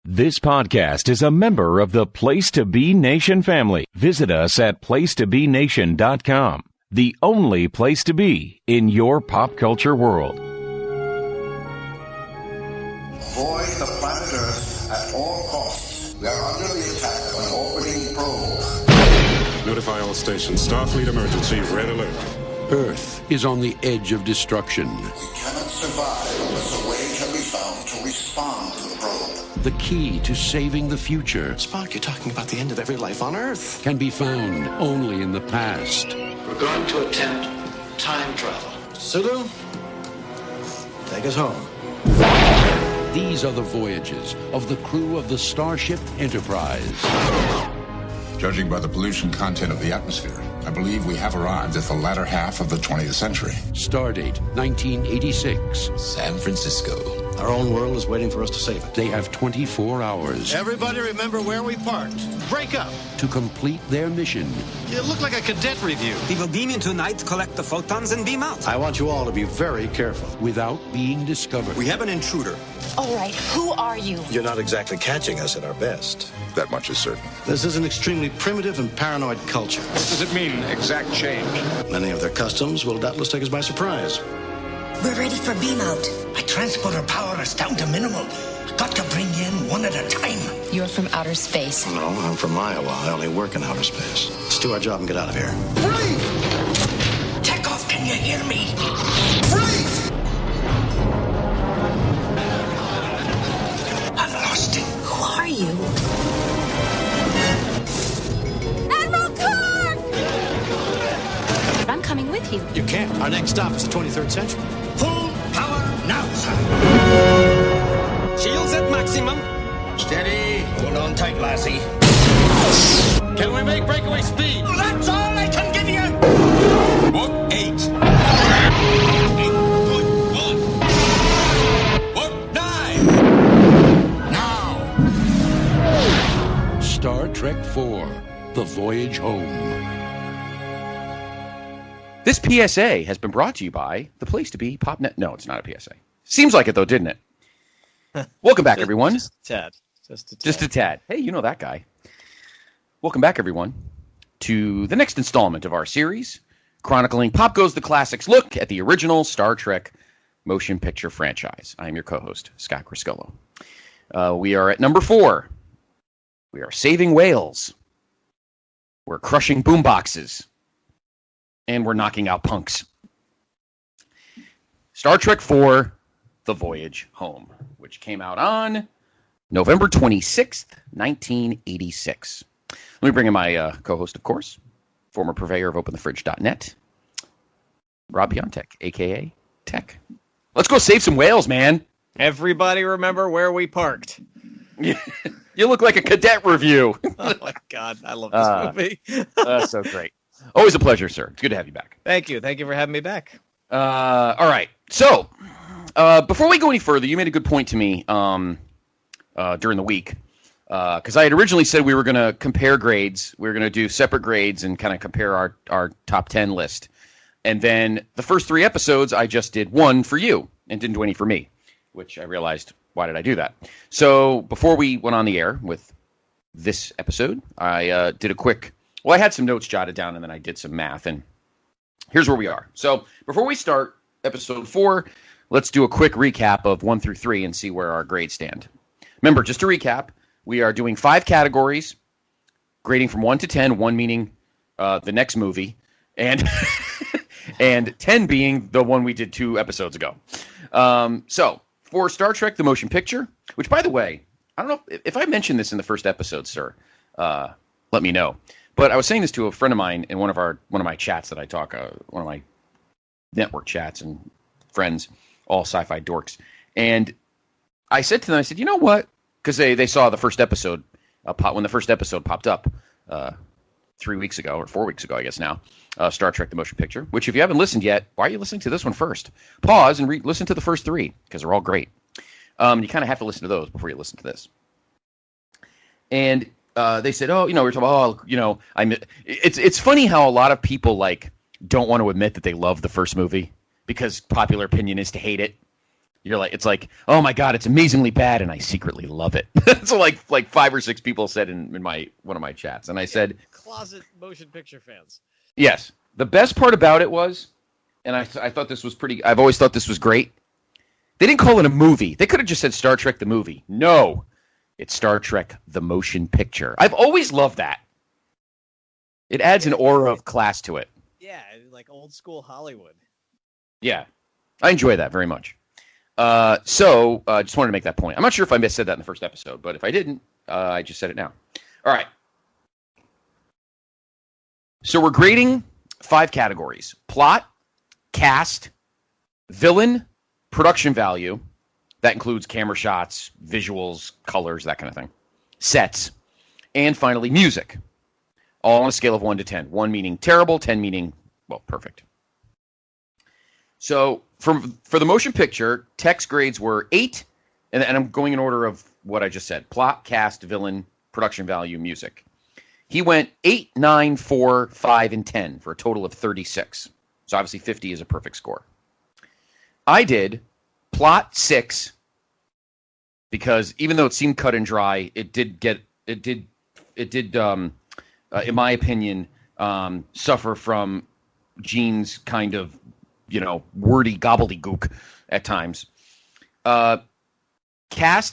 This podcast is a member of the Place to Be Nation family. Visit us at placetobenation.com, the only place to be in your pop culture world. Avoid the planet Earth at all costs. We are under the attack of an orbiting probe. Notify all stations. Starfleet emergency, red alert. Earth is on the edge of destruction. We cannot survive unless a way can be found to respond to the probe. The key to saving the future Spock, you're talking about the end of every life on Earth. can be found only in the past. We're going to attempt time travel. Sulu, take us home. These are the voyages of the crew of the Starship Enterprise. Judging by the pollution content of the atmosphere, I believe we have arrived at the latter half of the 20th century. Stardate 1986. San Francisco. Our own world is waiting for us to save it. They have 24 hours Everybody remember where we parked. Break up. to complete their mission. It looked like a cadet review. We will beam in tonight, collect the photons, and beam out. I want you all to be very careful. Without being discovered. We have an intruder. All right, who are you? You're not exactly catching us at our best. That much is certain. This is an extremely primitive and paranoid culture. What does it mean, exact change? Many of their customs will doubtless take us by surprise. We're ready for beam out. My transporter power is down to minimal. Got to bring in one at a time. You're from outer space. No, I'm from Iowa. I only work in outer space. Let's do our job and get out of here. Freeze! Chekhov, can you hear me? Freeze! I've lost it. Who are you? Admiral Kirk! I'm coming with you. You can't. Our next stop is the 23rd century. Full power now, sir. Shields at maximum. Steady. Hold on tight, lassie. Can we make breakaway speed? That's all I can give you. What? 8. 8.1. What? 9. Now. Star Trek IV, The Voyage Home. This PSA has been brought to you by the Place to Be PopNet. No, it's not a PSA. Seems like it, though, didn't it? Welcome back, everyone. Just a tad. Just a tad. Hey, you know that guy. Welcome back, everyone, to the next installment of our series, chronicling Pop Goes the Classics look at the original Star Trek motion picture franchise. I am your co-host, Scott Criscullo. We are at number 4. We are saving whales. We're crushing boomboxes. And we're knocking out punks. Star Trek IV, The Voyage Home, which came out on November 26th, 1986. Let me bring in my co-host, of course, former purveyor of OpenTheFridge.net, Rob Piontek, a.k.a. Tech. Let's go save some whales, man. Everybody remember where we parked. You look like a cadet review. Oh, my God. I love this movie. That's so great. Always a pleasure, sir. It's good to have you back. Thank you. Thank you for having me back. All right. So, before we go any further, you made a good point to me during the week. Because I had originally said we were going to compare grades. We were going to do separate grades and kind of compare our top 10 list. And then the first 3 episodes, I just did one for you and didn't do any for me, which I realized, why did I do that? So before we went on the air with this episode, I did a quick... Well, I had some notes jotted down, and then I did some math, and here's where we are. So before we start episode 4, let's do a quick recap of 1 through 3 and see where our grades stand. Remember, just to recap, we are doing 5 categories, grading from 1 to 10, 1 meaning the next movie, and and 10 being the one we did 2 episodes ago. So for Star Trek: The Motion Picture, which, by the way, I don't know if I mentioned this in the first episode, sir. Let me know. But I was saying this to a friend of mine in one of my chats that I talk, one of my network chats and friends, all sci-fi dorks. And I said to them, I said, you know what? Because they saw the first episode when the first episode popped up 3 weeks ago or 4 weeks ago, I guess now, Star Trek: The Motion Picture. Which, if you haven't listened yet, why are you listening to this one first? Pause and listen to the first 3 because they're all great. You kind of have to listen to those before you listen to this. And they said, oh, we're talking, it's funny how a lot of people don't want to admit that they love the first movie because popular opinion is to hate it. You're like, it's like, oh my God, it's amazingly bad, and I secretly love it. So like 5 or 6 people said in one of my chats, and I said, closet motion picture fans. Yes, the best part about it was, and I thought this was pretty. I've always thought this was great. They didn't call it a movie. They could have just said Star Trek the movie. No, it's Star Trek the motion picture. I've always loved that. It adds an aura of class to it. Yeah, like old school Hollywood. Yeah, I enjoy that very much. So just wanted to make that point. I'm not sure if I said that in the first episode, but if I didn't, I just said it now. All right. So we're grading 5 categories: plot, cast, villain, production value. That includes camera shots, visuals, colors, that kind of thing. Sets. And finally, music. All on a scale of 1 to 10. 1 meaning terrible, 10 meaning, well, perfect. So for the motion picture, Tech's grades were 8, and I'm going in order of what I just said. Plot, cast, villain, production value, music. He went 8, 9, 4, 5, and 10 for a total of 36. So obviously 50 is a perfect score. I did plot 6 because even though it seemed cut and dry, it did in my opinion, suffer from Gene's kind of, wordy gobbledygook at times. Cast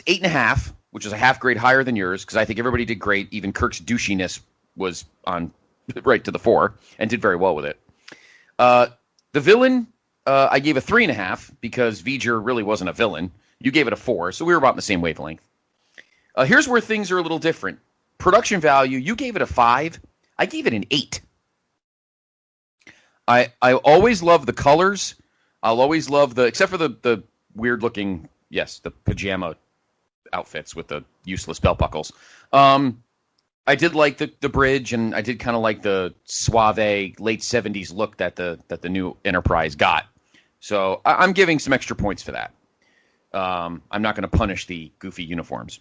8.5, which is a half grade higher than yours, because I think everybody did great. Even Kirk's douchiness was on right to the fore and did very well with it. The villain, I gave a 3.5 because V'ger really wasn't a villain. You gave it a 4, so we were about in the same wavelength. Here's where things are a little different. Production value, you gave it a 5. I gave it an 8. I always love the colors. I'll always love except for the weird looking, the pajama outfits with the useless belt buckles. I did like the bridge, and I did kind of like the suave late 70s look that the new Enterprise got. So I'm giving some extra points for that. I'm not going to punish the goofy uniforms.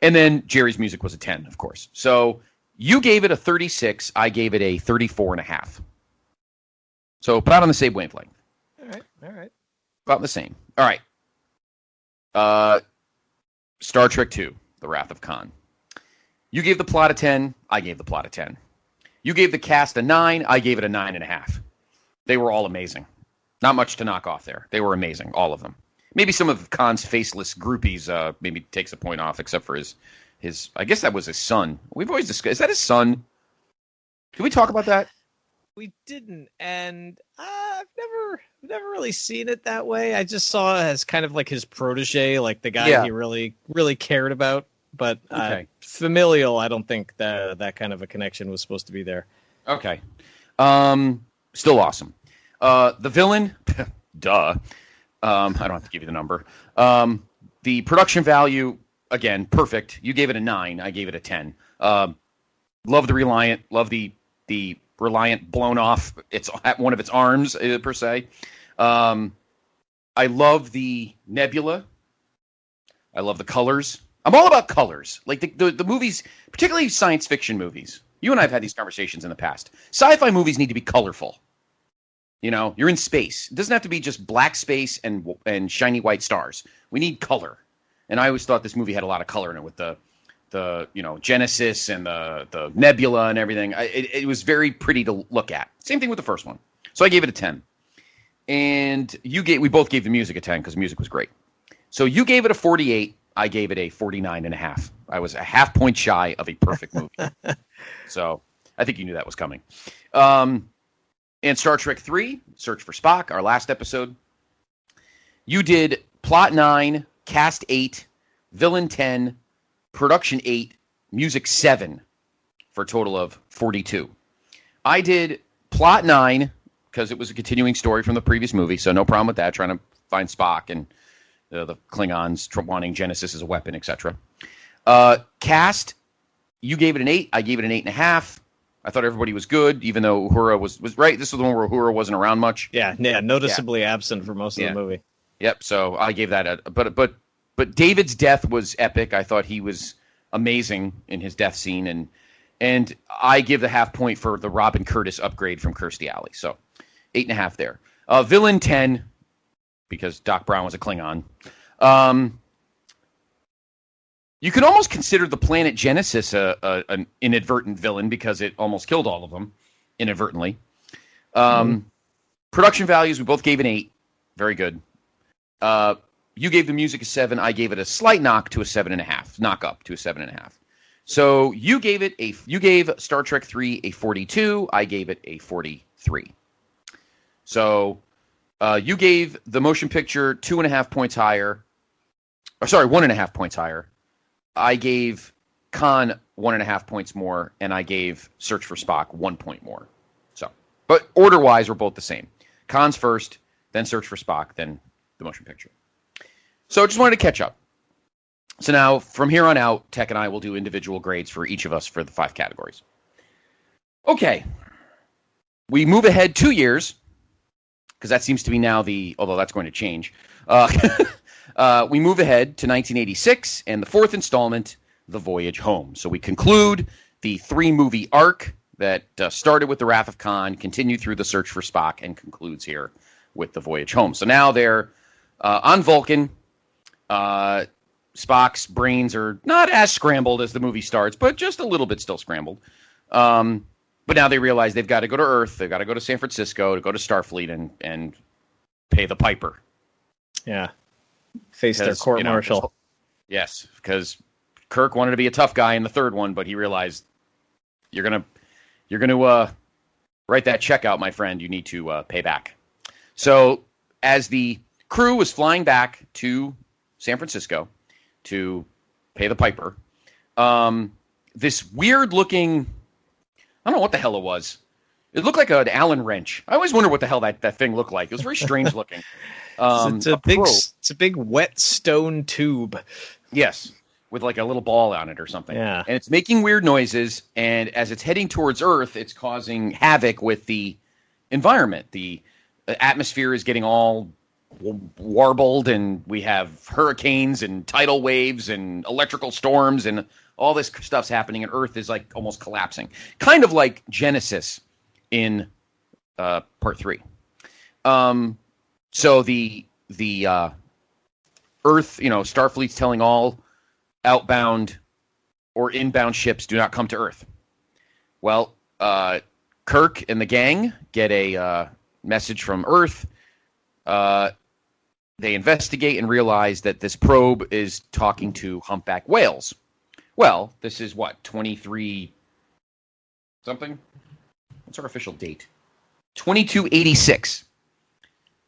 And then Jerry's music was a 10, of course. So you gave it a 36. I gave it a 34.5. So about on the same wavelength. All right. About the same. All right. Star Trek II, The Wrath of Khan. You gave the plot a 10. I gave the plot a 10. You gave the cast a 9. I gave it a 9.5. They were all amazing. Not much to knock off there. They were amazing, all of them. Maybe some of Khan's faceless groupies maybe takes a point off, except for his I guess that was his son. We've always discussed, is that his son? Can we talk about that? We didn't, and I've never really seen it that way. I just saw it as kind of like his protege, like the guy he really, really cared about. But familial, I don't think that kind of a connection was supposed to be there. Okay. Still awesome. The villain, duh. I don't have to give you the number. The production value, again, perfect. You gave it a 9. I gave it a 10. Love the Reliant. Love the Reliant blown off one of its arms, per se. I love the Nebula. I love the colors. I'm all about colors. Like the movies, particularly science fiction movies. You and I have had these conversations in the past. Sci-fi movies need to be colorful. You're in space. It doesn't have to be just black space and shiny white stars. We need color. And I always thought this movie had a lot of color in it with the Genesis and the Nebula and everything. It was very pretty to look at. Same thing with the first one. So I gave it a 10. And we both gave the music a 10 because the music was great. So you gave it a 48. I gave it a 49.5. I was a half point shy of a perfect movie. So I think you knew that was coming. And Star Trek 3, Search for Spock, our last episode. You did plot 9, cast 8, villain 10, production 8, music 7 for a total of 42. I did plot 9 because it was a continuing story from the previous movie, so no problem with that, trying to find Spock and the Klingons wanting Genesis as a weapon, etc. Cast, you gave it an 8. I gave it an 8.5. I thought everybody was good, even though Uhura was right. This was the one where Uhura wasn't around much. Yeah, noticeably absent for most of the movie. Yep. So I gave that but David's death was epic. I thought he was amazing in his death scene, and I give the half point for the Robin Curtis upgrade from Kirstie Alley. So 8.5 there. Villain 10 because Doc Brown was a Klingon. You could almost consider the planet Genesis an inadvertent villain because it almost killed all of them inadvertently. Production values, we both gave an 8. Very good. You gave the music a 7. I gave it a slight knock to a 7.5. Knock up to a 7.5. So you gave Star Trek 3 a 42. I gave it a 43. So you gave the motion picture 2.5 points higher. Or sorry, 1.5 points higher. I gave Khan 1.5 points more, and I gave Search for Spock 1 point more. So, but order-wise, we're both the same. Khan's first, then Search for Spock, then the motion picture. So, just wanted to catch up. So now, from here on out, Tech and I will do individual grades for each of us for the 5 categories. Okay. We move ahead 2 years, because that seems to be now although that's going to change. We move ahead to 1986 and the 4th installment, The Voyage Home. So we conclude the 3-movie arc that started with The Wrath of Khan, continued through The Search for Spock, and concludes here with The Voyage Home. So now they're on Vulcan. Spock's brains are not as scrambled as the movie starts, but just a little bit still scrambled. But now they realize they've got to go to Earth, they've got to go to San Francisco, to go to Starfleet and pay the piper. Yeah. Face their court-martial. Yes, because Kirk wanted to be a tough guy in the 3rd one, but he realized you're gonna write that check out, my friend. You need to pay back. So as the crew was flying back to San Francisco to pay the piper, this weird-looking, I don't know what the hell it was. It looked like an Allen wrench. I always wonder what the hell that thing looked like. It was very strange looking. It's a big wet stone tube. Yes, with like a little ball on it or something. Yeah. And it's making weird noises, and as it's heading towards Earth, it's causing havoc with the environment. The atmosphere is getting all warbled, and we have hurricanes and tidal waves and electrical storms, and all this stuff's happening, and Earth is like almost collapsing. Kind of like Genesis in Part 3. So the Earth, Starfleet's telling all outbound or inbound ships, do not come to Earth. Well, Kirk and the gang get a message from Earth. They investigate and realize that this probe is talking to humpback whales. Well, this is what, 23 something? What's our official date? 2286.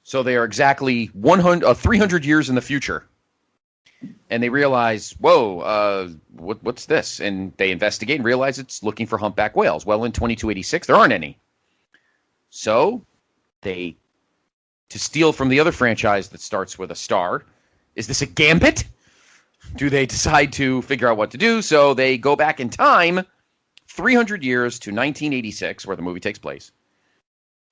So they are exactly 300 years in the future. And they realize, whoa, what's this? And they investigate and realize it's looking for humpback whales. Well, in 2286, there aren't any. So to steal from the other franchise that starts with a star, is this a gambit? Do they decide to figure out what to do? So they go back in time 300 years to 1986, where the movie takes place,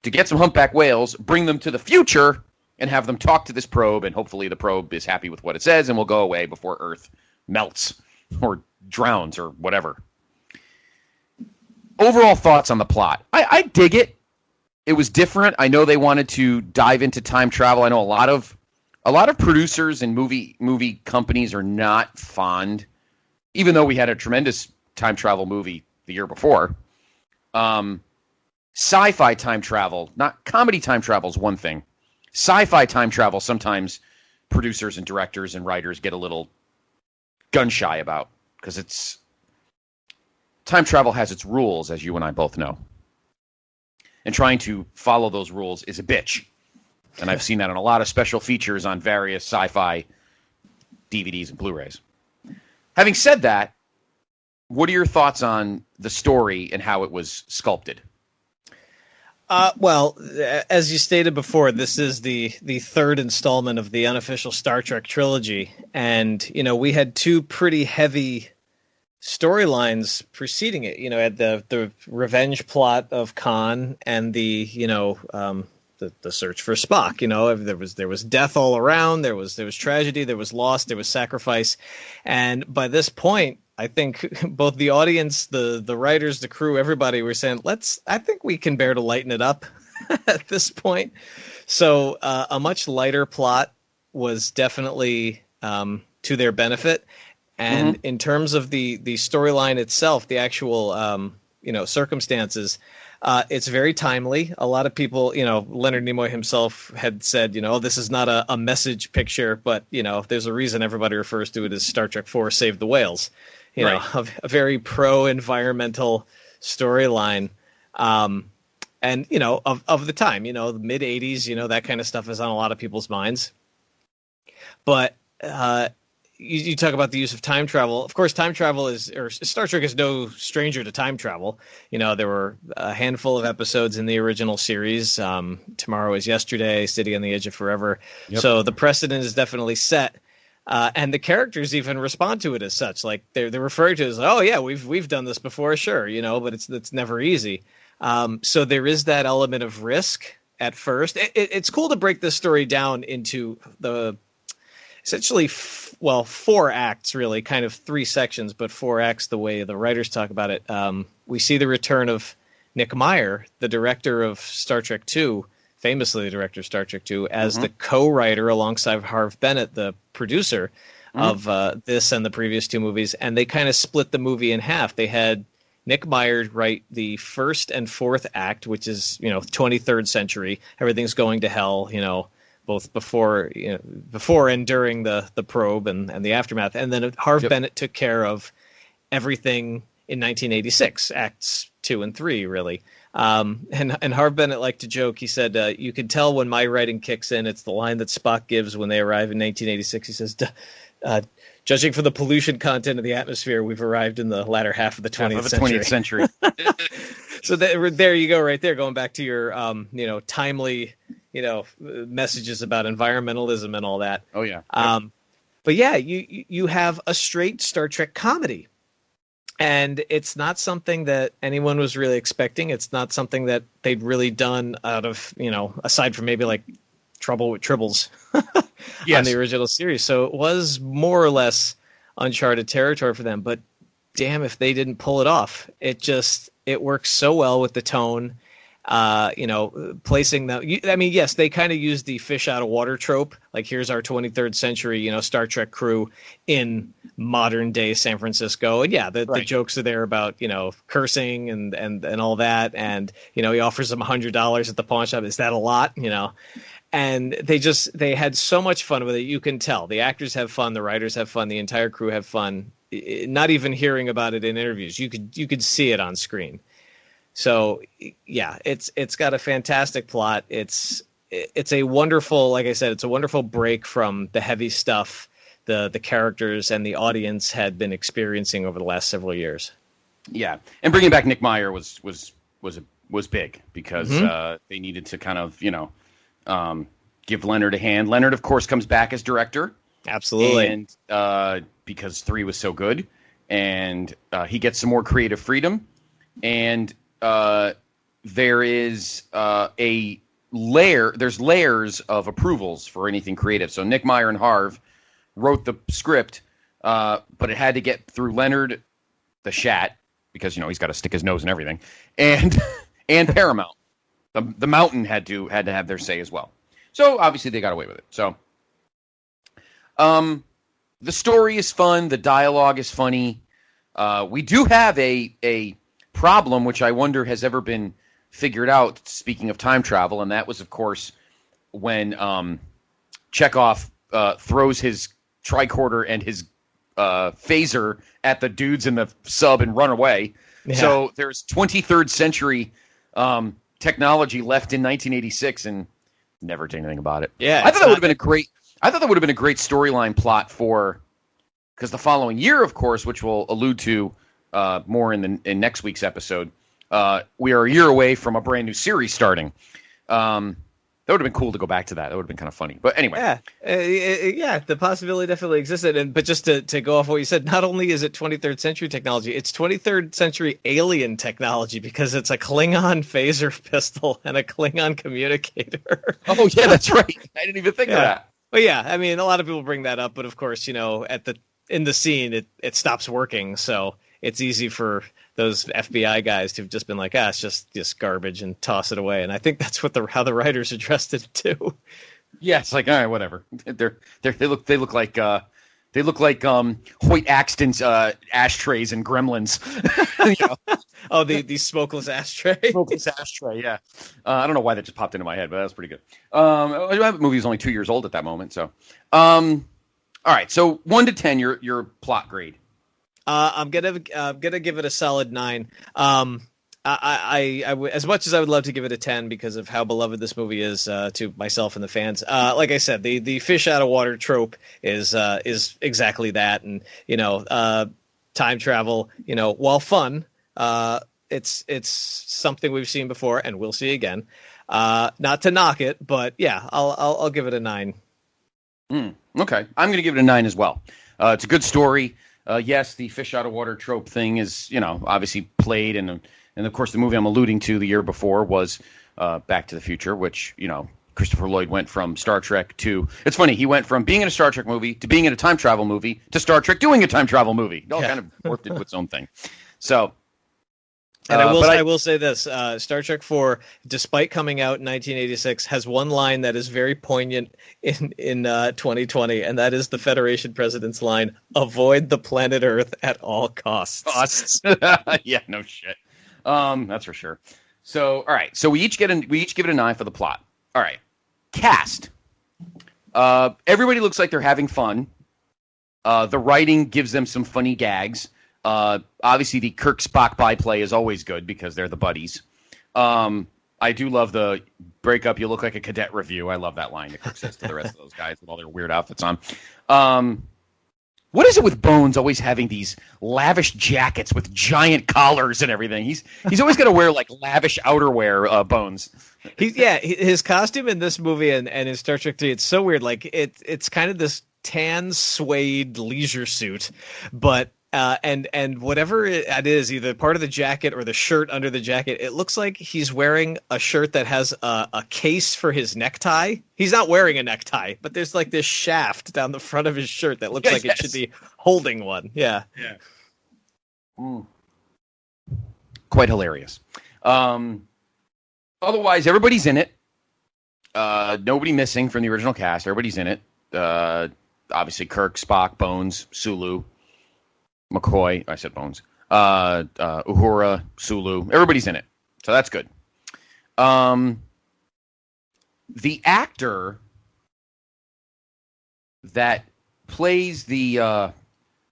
to get some humpback whales, bring them to the future, and have them talk to this probe, and hopefully the probe is happy with what it says and will go away before Earth melts or drowns or whatever. Overall thoughts on the plot. I dig it. It was different. I know they wanted to dive into time travel. I know a lot of producers and movie companies are not fond, even though we had a tremendous time travel movie the year before. Sci-fi time travel, not comedy time travel, is one thing. Sci-fi time travel, sometimes producers and directors and writers get a little gun-shy about, because time travel has its rules, as you and I both know. And trying to follow those rules is a bitch. And I've seen that on a lot of special features on various sci-fi DVDs and Blu-rays. Having said that, what are your thoughts on the story and how it was sculpted? Well, as you stated before, this is the 3rd installment of the unofficial Star Trek trilogy. And, we had 2 pretty heavy storylines preceding it. Had the revenge plot of Khan and the search for Spock. There was death all around. There was tragedy. There was loss. There was sacrifice. And by this point, I think both the audience, the writers, the crew, everybody were saying, I think we can bear to lighten it up. at this point. So a much lighter plot was definitely to their benefit. And in terms of the storyline itself, the actual circumstances, it's very timely. A lot of people, Leonard Nimoy himself had said, this is not a message picture, but, there's a reason everybody refers to it as Star Trek IV Save the Whales. A very pro-environmental storyline. And, of the time, the mid-'80s, that kind of stuff is on a lot of people's minds. But you talk about the use of time travel. Of course, time travel Star Trek is no stranger to time travel. There were a handful of episodes in the original series. Tomorrow is Yesterday, City on the Edge of Forever. Yep. So the precedent is definitely set. And the characters even respond to it as such. Like they're referring to it as, oh yeah, we've done this before, sure, but it's never easy. So there is that element of risk at first. It's cool to break this story down into essentially 4 acts, really, kind of 3 sections, but 4 acts the way the writers talk about it. We see the return of Nick Meyer, the director of Star Trek II, famously the director of Star Trek II, as the co-writer alongside Harve Bennett, the producer of this and the previous 2 movies. And they kind of split the movie in half. They had Nick Meyer write the 1st and 4th act, which is, 23rd century. Everything's going to hell, both before and during the probe and the aftermath. And then Harve Bennett took care of everything in 1986, acts 2 and 3, really. And Harve Bennett liked to joke. He said, you can tell when my writing kicks in. It's the line that Spock gives when they arrive in 1986. He says, judging from the pollution content of the atmosphere, we've arrived in the latter half of the 20th century. So there you go, right there, going back to your, timely, messages about environmentalism and all that. Oh, yeah. But yeah, you have a straight Star Trek comedy. And it's not something that anyone was really expecting. It's not something that they'd really done out of, aside from maybe like Trouble with Tribbles on the original series. So it was more or less uncharted territory for them. But damn if they didn't pull it off. It works so well with the tone. Placing them. Yes, they kind of use the fish out of water trope. Like, here's our 23rd century, Star Trek crew in modern day San Francisco. And yeah, the jokes are there about, cursing and all that. And, he offers them $100 at the pawn shop. Is that a lot? And they had so much fun with it. You can tell the actors have fun. The writers have fun. The entire crew have fun. Not even hearing about it in interviews. You could see it on screen. So yeah, it's got a fantastic plot. It's a wonderful, like I said, it's a wonderful break from the heavy stuff the characters and the audience had been experiencing over the last several years. Yeah, and bringing back Nick Meyer was big because they needed to kind of give Leonard a hand. Leonard, of course, comes back as director. Absolutely, and because 3 was so good, and he gets some more creative freedom, and there is there's layers of approvals for anything creative. So Nick Meyer and Harve wrote the script, but it had to get through Leonard, the Shat, because he's got to stick his nose in everything, and Paramount. The Mountain had to have their say as well. So obviously they got away with it. So the story is fun, the dialogue is funny. We do have a problem, which I wonder has ever been figured out, speaking of time travel, and that was, of course, when Chekhov throws his tricorder and his phaser at the dudes in the sub and run away. Yeah. So there's 23rd century technology left in 1986 and never did anything about it. Yeah, I thought that would have been a great storyline plot for, because the following year, of course, which we'll allude to more in next week's episode, we are a year away from a brand new series starting. That would have been cool to go back to that. That would have been kind of funny. But anyway. Yeah, the possibility definitely existed. But just to go off what you said, not only is it 23rd century technology, it's 23rd century alien technology, because it's a Klingon phaser pistol and a Klingon communicator. Oh, yeah, that's right. I didn't even think of that. But yeah, a lot of people bring that up. But of course, in the scene, it stops working. So it's easy for those FBI guys to have just been like, it's just garbage and toss it away. And I think that's how the writers addressed it too. Yeah, it's like, all right, whatever. They look like Hoyt Axton's ashtrays and Gremlins. You know? Oh, the smokeless ashtray. Smokeless ashtray, yeah. I don't know why that just popped into my head, but that was pretty good. The movie was only 2 years old at that moment, so. All right, so 1 to 10, your plot grade. I'm gonna give it a solid 9. I as much as I would love to give it a 10 because of how beloved this movie is to myself and the fans. Like I said, the fish out of water trope is exactly that, and time travel. While fun, it's something we've seen before and we'll see again. Not to knock it, but yeah, I'll give it a 9. Okay, I'm going to give it a 9 as well. It's a good story. Yes, the fish out of water trope thing is, obviously played, and of course the movie I'm alluding to the year before was Back to the Future, which, Christopher Lloyd went from Star Trek to, it's funny, he went from being in a Star Trek movie to being in a time travel movie to Star Trek doing a time travel movie. It all kind of morphed into its own thing. So. And I will say this, Star Trek 4, despite coming out in 1986, has one line that is very poignant in 2020, and that is the Federation president's line, "Avoid the planet Earth at all costs." Yeah, no shit. That's for sure. So, all right. So we each give it a 9 for the plot. All right. Cast. Everybody looks like they're having fun. The writing gives them some funny gags. Obviously, the Kirk Spock byplay is always good because they're the buddies. I do love the breakup. You look like a cadet review. I love that line that Kirk says to the rest of those guys with all their weird outfits on. What is it with Bones always having these lavish jackets with giant collars and everything? He's always got to wear like lavish outerwear. Bones. His costume in this movie and in Star Trek 3, it's so weird. Like it's kind of this tan suede leisure suit, but. And whatever it is, either part of the jacket or the shirt under the jacket, it looks like he's wearing a shirt that has a case for his necktie. He's not wearing a necktie, but there's like this shaft down the front of his shirt that looks like it should be holding one. Yeah. Quite hilarious. Otherwise, everybody's in it. Nobody missing from the original cast. Everybody's in it. Obviously, Kirk, Spock, Bones, Sulu. McCoy, I said Bones, Uhura, Sulu, everybody's in it. So that's good. The actor that plays the, I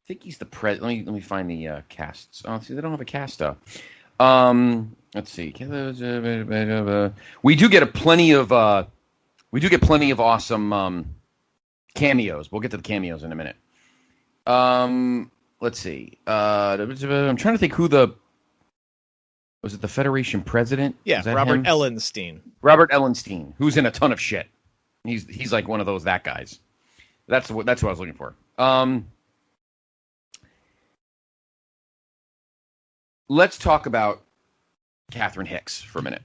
think he's the president. Let me find the casts. Oh, see, they don't have a cast though. Let's see. We do get plenty of awesome cameos. We'll get to the cameos in a minute. Let's see. I'm trying to think who was it the Federation president? Yeah, Robert Ellenstein. Robert Ellenstein, who's in a ton of shit. He's like one of that guys. That's what I was looking for. Let's talk about Catherine Hicks for a minute.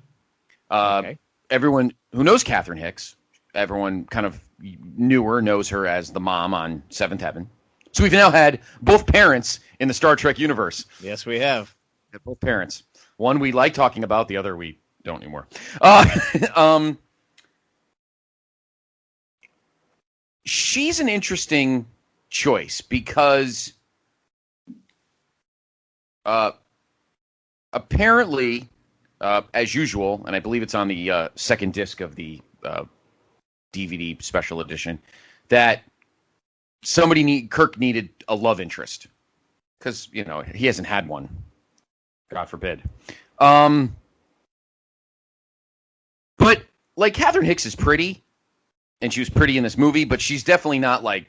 Okay. Everyone who knows Catherine Hicks, everyone kind of knows her as the mom on Seventh Heaven. So we've now had both parents in the Star Trek universe. Yes, we have. Both parents. One we like talking about, the other we don't anymore. She's an interesting choice because apparently, as usual, and I believe it's on the second disc of the DVD special edition, that Kirk needed a love interest because, he hasn't had one. God forbid. But like Catherine Hicks is pretty and she was pretty in this movie, but she's definitely not like,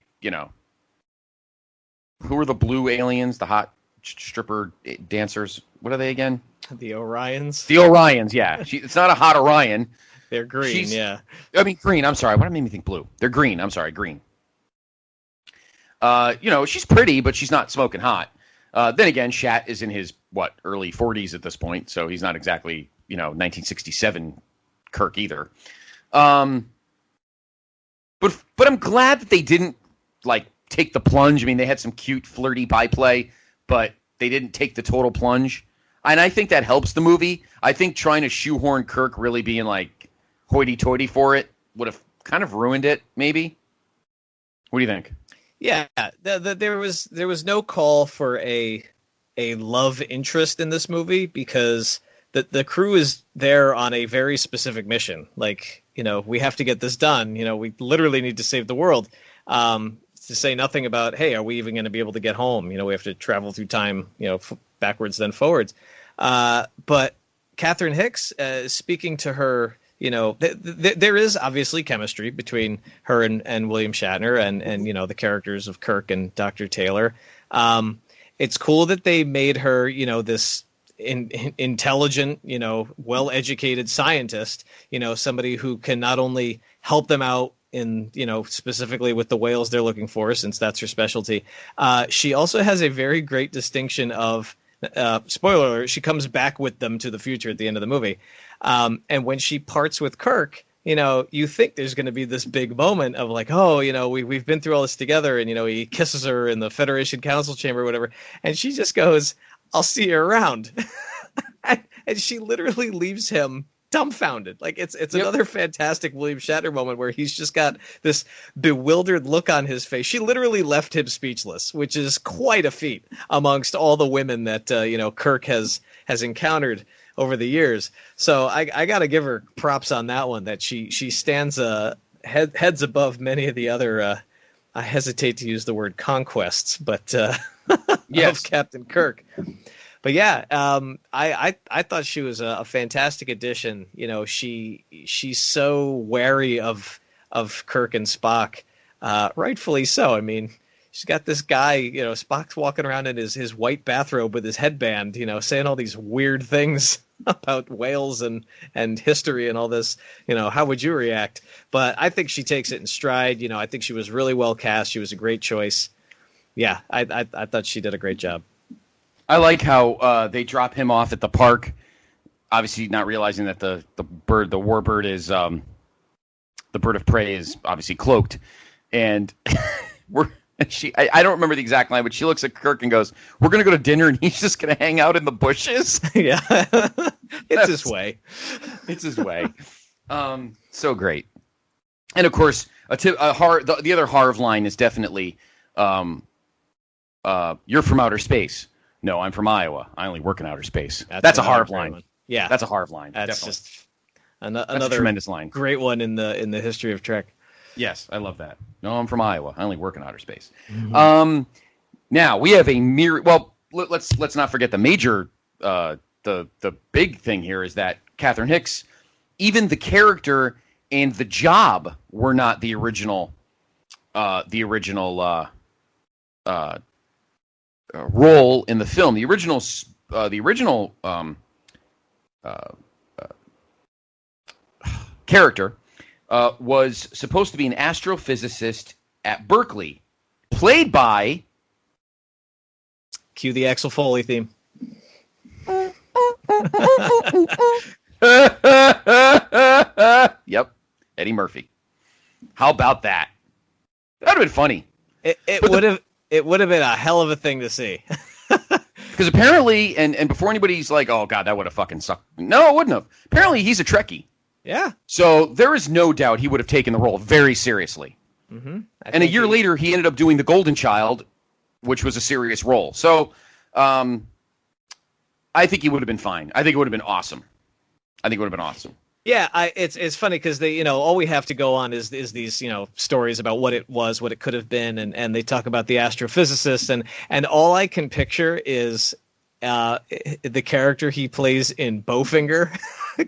who are the blue aliens, the hot stripper dancers? What are they again? The Orions. The Orions. Yeah. It's not a hot Orion. They're green. Yeah. I mean, green. I'm sorry. What made me think blue? They're green. I'm sorry. Green. She's pretty, but she's not smoking hot. Then again, Shat is in his, early 40s at this point, so he's not exactly, 1967 Kirk either. But I'm glad that they didn't, take the plunge. I mean, they had some cute, flirty byplay, but they didn't take the total plunge. And I think that helps the movie. I think trying to shoehorn Kirk really being like hoity-toity for it would have kind of ruined it, maybe. What do you think? Yeah, there was no call for a love interest in this movie because the crew is there on a very specific mission. Like, we have to get this done. We literally need to save the world. To say nothing about, hey, are we even going to be able to get home? We have to travel through time, backwards then forwards. But Catherine Hicks, speaking to her, there is obviously chemistry between her and William Shatner and the characters of Kirk and Dr. Taylor. It's cool that they made her, this intelligent, well-educated scientist, somebody who can not only help them out in, specifically with the whales they're looking for, since that's her specialty. She also has a very great distinction of, spoiler alert, she comes back with them to the future at the end of the movie. And when she parts with Kirk, you think there's going to be this big moment of like, oh, we've been through all this together, and, he kisses her in the Federation Council chamber or whatever. And she just goes, I'll see you around. And she literally leaves him dumbfounded. Like it's another fantastic William Shatner moment where he's just got this bewildered look on his face. She literally left him speechless, which is quite a feat amongst all the women that Kirk has encountered over the years. So I got to give her props on that one, that she stands heads above many of the other I hesitate to use the word conquests, but yes, of Captain Kirk. But yeah, I thought she was a fantastic addition. She's so wary of Kirk and Spock, rightfully so. I mean, she's got this guy, Spock's walking around in his white bathrobe with his headband, saying all these weird things about whales and history and all this. How would you react? But I think she takes it in stride. I think she was really well cast. She was a great choice. Yeah, I thought she did a great job. I like how they drop him off at the park, obviously not realizing that the warbird is the bird of prey is obviously cloaked, and I don't remember the exact line, but she looks at Kirk and goes, "We're gonna go to dinner, and he's just gonna hang out in the bushes." Yeah, it's his way. It's his way. So great, and of course, the other Harv line is definitely, "You're from outer space." No, I'm from Iowa. I only work in outer space. That's a Harv line. One. Yeah, that's a Harv line. That's definitely. Just another that's a tremendous line. Great one in the history of Trek. Yes, I love that. No, I'm from Iowa. I only work in outer space. Mm-hmm. Now we have a Well, let's not forget the major, the big thing here is that Catherine Hicks, even the character and the job were not the original role in the film. The original character was supposed to be an astrophysicist at Berkeley, played by... Cue the Axel Foley theme. Yep, Eddie Murphy. How about that? That would have been funny. It would have been a hell of a thing to see. Because apparently, and before anybody's like, oh, God, that would have fucking sucked. No, it wouldn't have. Apparently, he's a Trekkie. Yeah. So there is no doubt he would have taken the role very seriously. Mm-hmm. And a year later, he ended up doing The Golden Child, which was a serious role. So I think he would have been fine. I think it would have been awesome. Yeah, it's funny because they, all we have to go on is these, stories about what it was, what it could have been, and they talk about the astrophysicist, and all I can picture is the character he plays in Bowfinger,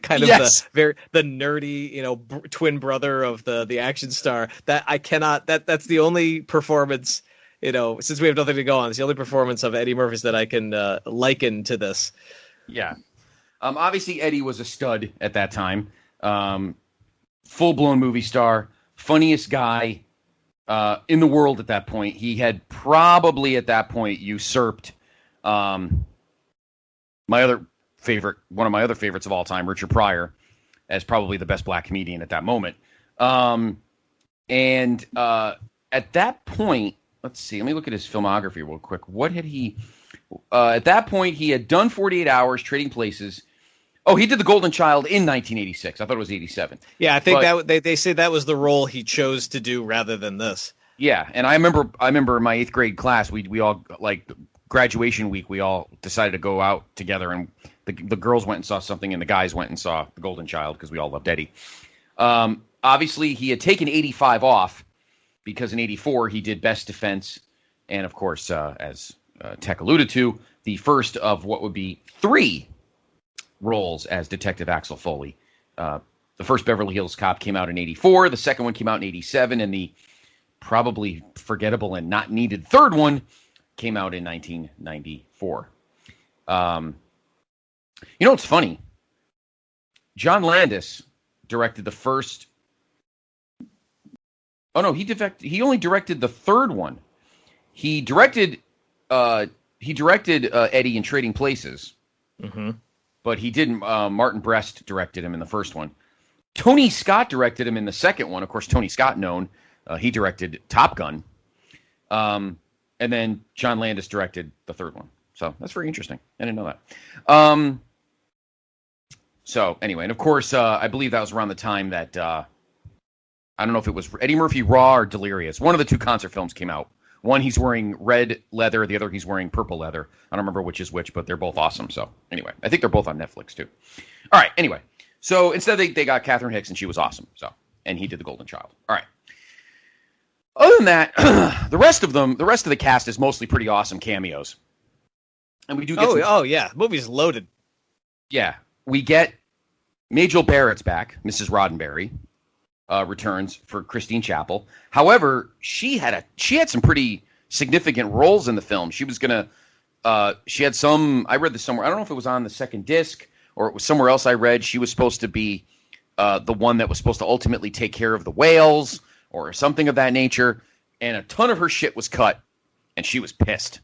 kind of the nerdy, twin brother of the action star. That I cannot. That's the only performance. Since we have nothing to go on, it's the only performance of Eddie Murphy's that I can liken to this. Yeah. Obviously, Eddie was a stud at that time. Full-blown movie star, funniest guy in the world at that point. He had probably at that point usurped one of my other favorites of all time, Richard Pryor, as probably the best black comedian at that moment. And at that point, let's see. Let me look at his filmography real quick. What had he? At that point, he had done 48 Hours, Trading Places. Oh, he did The Golden Child in 1986. I thought it was 87. Yeah, I think they say that was the role he chose to do rather than this. Yeah, and I remember my 8th grade class, we all, like, graduation week, we all decided to go out together, and the girls went and saw something, and the guys went and saw The Golden Child because we all loved Eddie. Obviously, he had taken 85 off because in 84 he did Best Defense, and of course, as Tech alluded to, the first of what would be 3 roles as Detective Axel Foley. The first Beverly Hills Cop came out in 84, the second one came out in 87, and the probably forgettable and not needed third one came out in 1994. You know what's funny? John Landis directed the first. Oh no, he only directed the third one. He directed Eddie in Trading Places. Mm-hmm. But he didn't. Martin Brest directed him in the first one. Tony Scott directed him in the second one. Of course, Tony Scott known. He directed Top Gun. And then John Landis directed the third one. So that's very interesting. I didn't know that. So anyway, and of course, I believe that was around the time that, I don't know if it was Eddie Murphy Raw or Delirious. One of the 2 concert films came out. One, he's wearing red leather. The other, he's wearing purple leather. I don't remember which is which, but they're both awesome. So anyway, I think they're both on Netflix too. All right. Anyway, so instead they got Catherine Hicks, and she was awesome. So, and he did The Golden Child. All right. Other than that, the rest of the cast is mostly pretty awesome cameos. And we do get yeah, movie's loaded. Yeah, we get Majel Barrett's back. Mrs. Roddenberry returns for Christine Chappell. However, she had some pretty significant roles in the film. She was gonna she had some. I read this somewhere. I don't know if it was on the second disc or it was somewhere else. I read she was supposed to be the one that was supposed to ultimately take care of the whales or something of that nature. And a ton of her shit was cut, and she was pissed.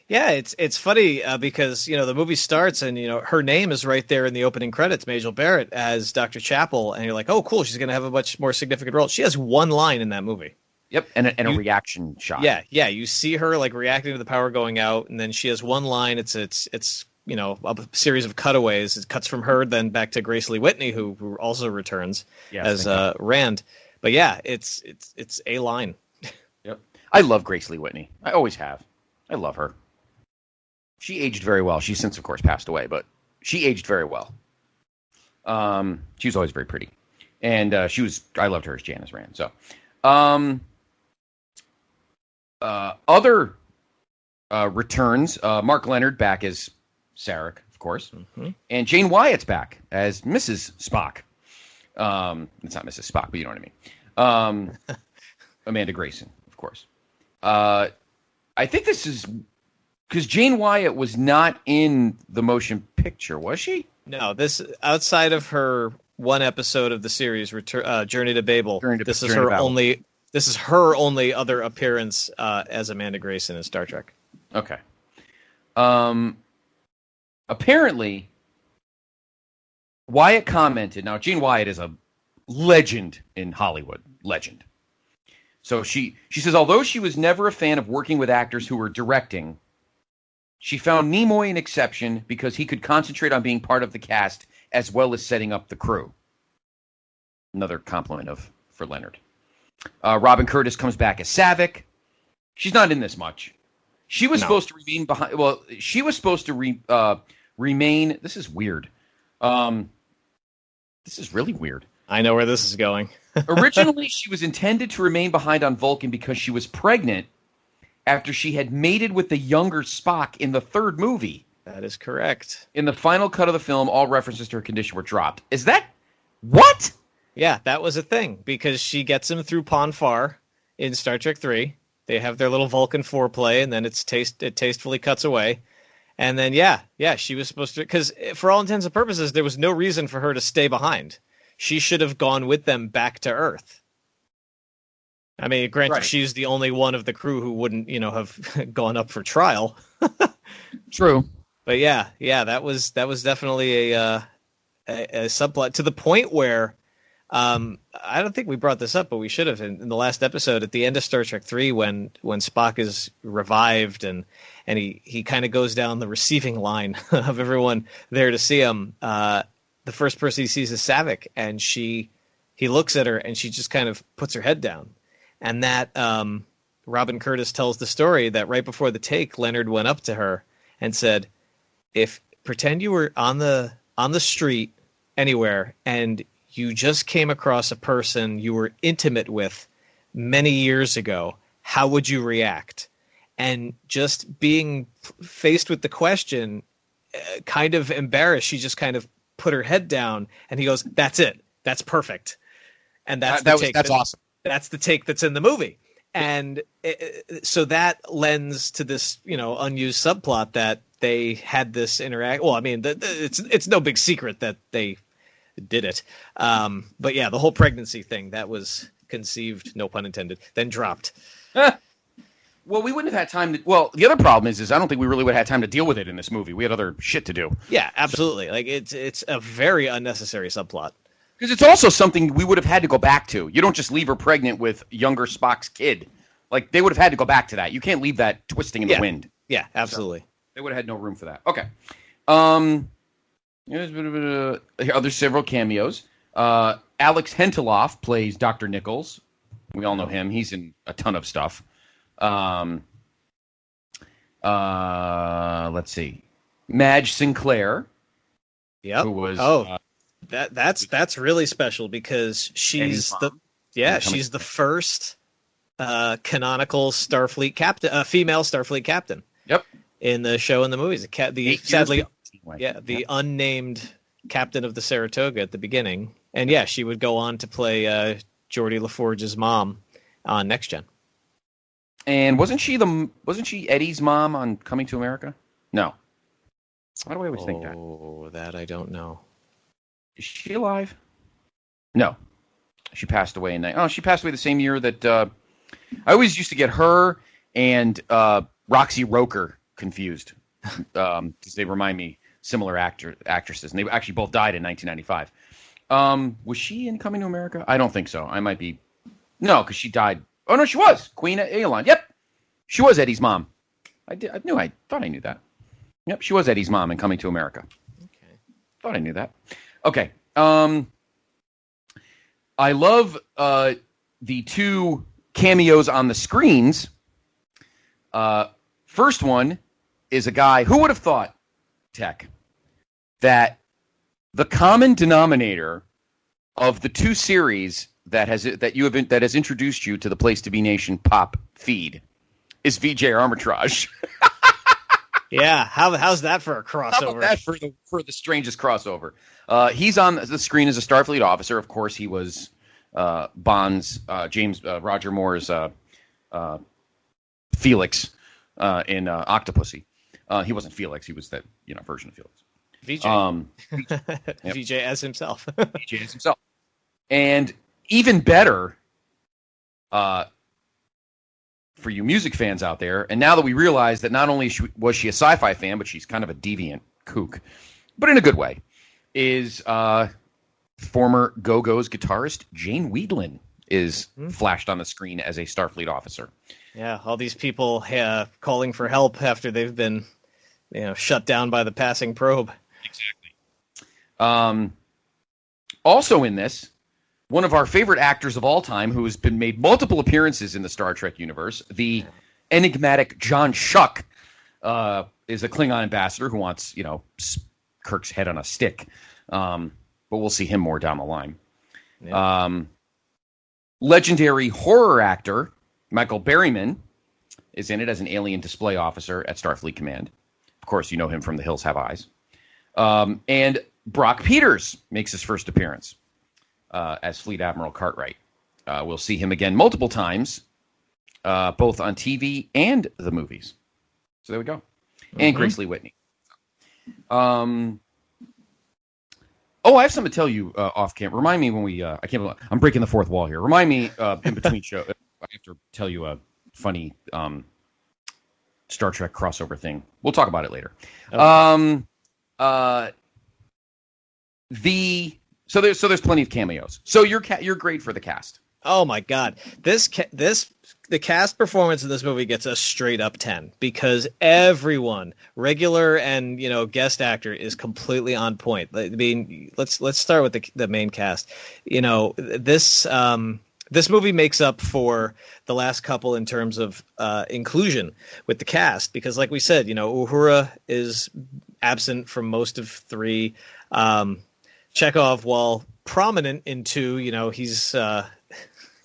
Yeah, it's funny because, the movie starts and, her name is right there in the opening credits, Majel Barrett as Dr. Chappell. And you're like, oh, cool. She's going to have a much more significant role. She has one line in that movie. Yep. And a reaction shot. Yeah. Yeah. You see her like reacting to the power going out. And then she has one line. It's a series of cutaways. It cuts from her then back to Grace Lee Whitney, who also returns as Rand. But yeah, it's a line. Yep. I love Grace Lee Whitney. I always have. I love her. She aged very well. She's since, of course, passed away, but she aged very well. She was always very pretty. And I loved her as Janice Rand. So, other returns, Mark Leonard back as Sarek, of course. Mm-hmm. And Jane Wyatt's back as Mrs. Spock. It's not Mrs. Spock, but you know what I mean. Amanda Grayson, of course. I think this is because Jane Wyatt was not in the motion picture, was she? No, this outside of her one episode of the series, Journey to Babel. This is her only other appearance as Amanda Grayson in Star Trek. Okay. Apparently, Wyatt commented. Now, Jane Wyatt is a legend in Hollywood. Legend. So she says, although she was never a fan of working with actors who were directing, she found Nimoy an exception because he could concentrate on being part of the cast as well as setting up the crew. Another compliment for Leonard. Robin Curtis comes back as Savick. She's not in this much. She was supposed to remain behind. Well, she was supposed to remain. This is weird. This is really weird. I know where this is going. Originally, she was intended to remain behind on Vulcan because she was pregnant after she had mated with the younger Spock in the third movie. That is correct. In the final cut of the film, all references to her condition were dropped. Is that... What? Yeah, that was a thing, because she gets him through Pon farr in Star Trek 3. They have their little Vulcan foreplay, and then it tastefully cuts away. And then, she was supposed to... Because for all intents and purposes, there was no reason for her to stay behind. She should have gone with them back to Earth. I mean, granted, she's the only one of the crew who wouldn't, have gone up for trial. True. But that was definitely a subplot to the point where I don't think we brought this up, but we should have in the last episode at the end of Star Trek 3 when Spock is revived and he kind of goes down the receiving line of everyone there to see him. The first person he sees is Saavik, and he looks at her and she just kind of puts her head down. And that Robin Curtis tells the story that right before the take, Leonard went up to her and said, "If pretend you were on the street anywhere and you just came across a person you were intimate with many years ago, how would you react?" And just being faced with the question, kind of embarrassed, she just kind of put her head down, and he goes, "That's it. That's perfect." And that's awesome. That's the take that's in the movie. And so that lends to this, unused subplot that they had this interact. Well, I mean, it's no big secret that they did it. But yeah, the whole pregnancy thing that was conceived, no pun intended, then dropped. Well, we wouldn't have had time to. Well, the other problem is I don't think we really would have had time to deal with it in this movie. We had other shit to do. Yeah, absolutely. So, like it's a very unnecessary subplot. Because it's also something we would have had to go back to. You don't just leave her pregnant with younger Spock's kid. Like, they would have had to go back to that. You can't leave that twisting in the wind. Yeah, absolutely. So they would have had no room for that. Okay. There's several cameos. Alex Henteloff plays Dr. Nichols. We all know him. He's in a ton of stuff. Let's see. Madge Sinclair. Yep. Who was... That's really special because she's the first canonical Starfleet captain, female Starfleet captain. Yep. In the show and the movies, the unnamed captain of the Saratoga at the beginning, and she would go on to play Geordi LaForge's mom on Next Gen. And wasn't she Eddie's mom on Coming to America? No. Why do I always think that? Oh, that I don't know. Is she alive? No. She passed away she passed away the same year that I always used to get her and Roxy Roker confused because they remind me similar actresses, and they actually both died in 1995. Was she in Coming to America? I don't think so. I might be. No, because she died. Oh no, she was Queen Aeolon. Yep, she was Eddie's mom. I thought I knew that. Yep, she was Eddie's mom in Coming to America. Okay, thought I knew that. Okay. I love the two cameos on the screens. First one is a guy who would have thought, Tech, that the common denominator of the two series that has introduced you to the Place to Be Nation pop feed is VJ Armitage. Yeah, how's that for a crossover? How about that for the strangest crossover? He's on the screen as a Starfleet officer. Of course, he was Bond's Roger Moore's Felix in Octopussy. He wasn't Felix; he was that version of Felix. VJ, VJ as himself. VJ as himself, and even better. For you music fans out there, and now that we realize that not only was she a sci-fi fan, but she's kind of a deviant kook, but in a good way, is former Go-Go's guitarist Jane Wiedlin is flashed on the screen as a Starfleet officer. Yeah, all these people calling for help after they've been shut down by the passing probe. Exactly. Also in this, one of our favorite actors of all time, who has been made multiple appearances in the Star Trek universe, the enigmatic John Schuck, is a Klingon ambassador who wants, Kirk's head on a stick. But we'll see him more down the line. Yeah. Legendary horror actor Michael Berryman is in it as an alien display officer at Starfleet Command. Of course, you know him from The Hills Have Eyes. And Brock Peters makes his first appearance. As Fleet Admiral Cartwright. We'll see him again multiple times, both on TV and the movies. So there we go. And Grace Lee Whitney. I have something to tell you off camera. Remind me when we... I'm breaking the fourth wall here. Remind me in between show. I have to tell you a funny Star Trek crossover thing. We'll talk about it later. Okay. So there's plenty of cameos. So you're great for the cast. Oh my God, the cast performance in this movie gets a straight up 10 because everyone, regular and guest actor, is completely on point. I mean, let's start with the main cast. This movie makes up for the last couple in terms of inclusion with the cast because, like we said, Uhura is absent from most of 3. Chekhov, while prominent in 2, he's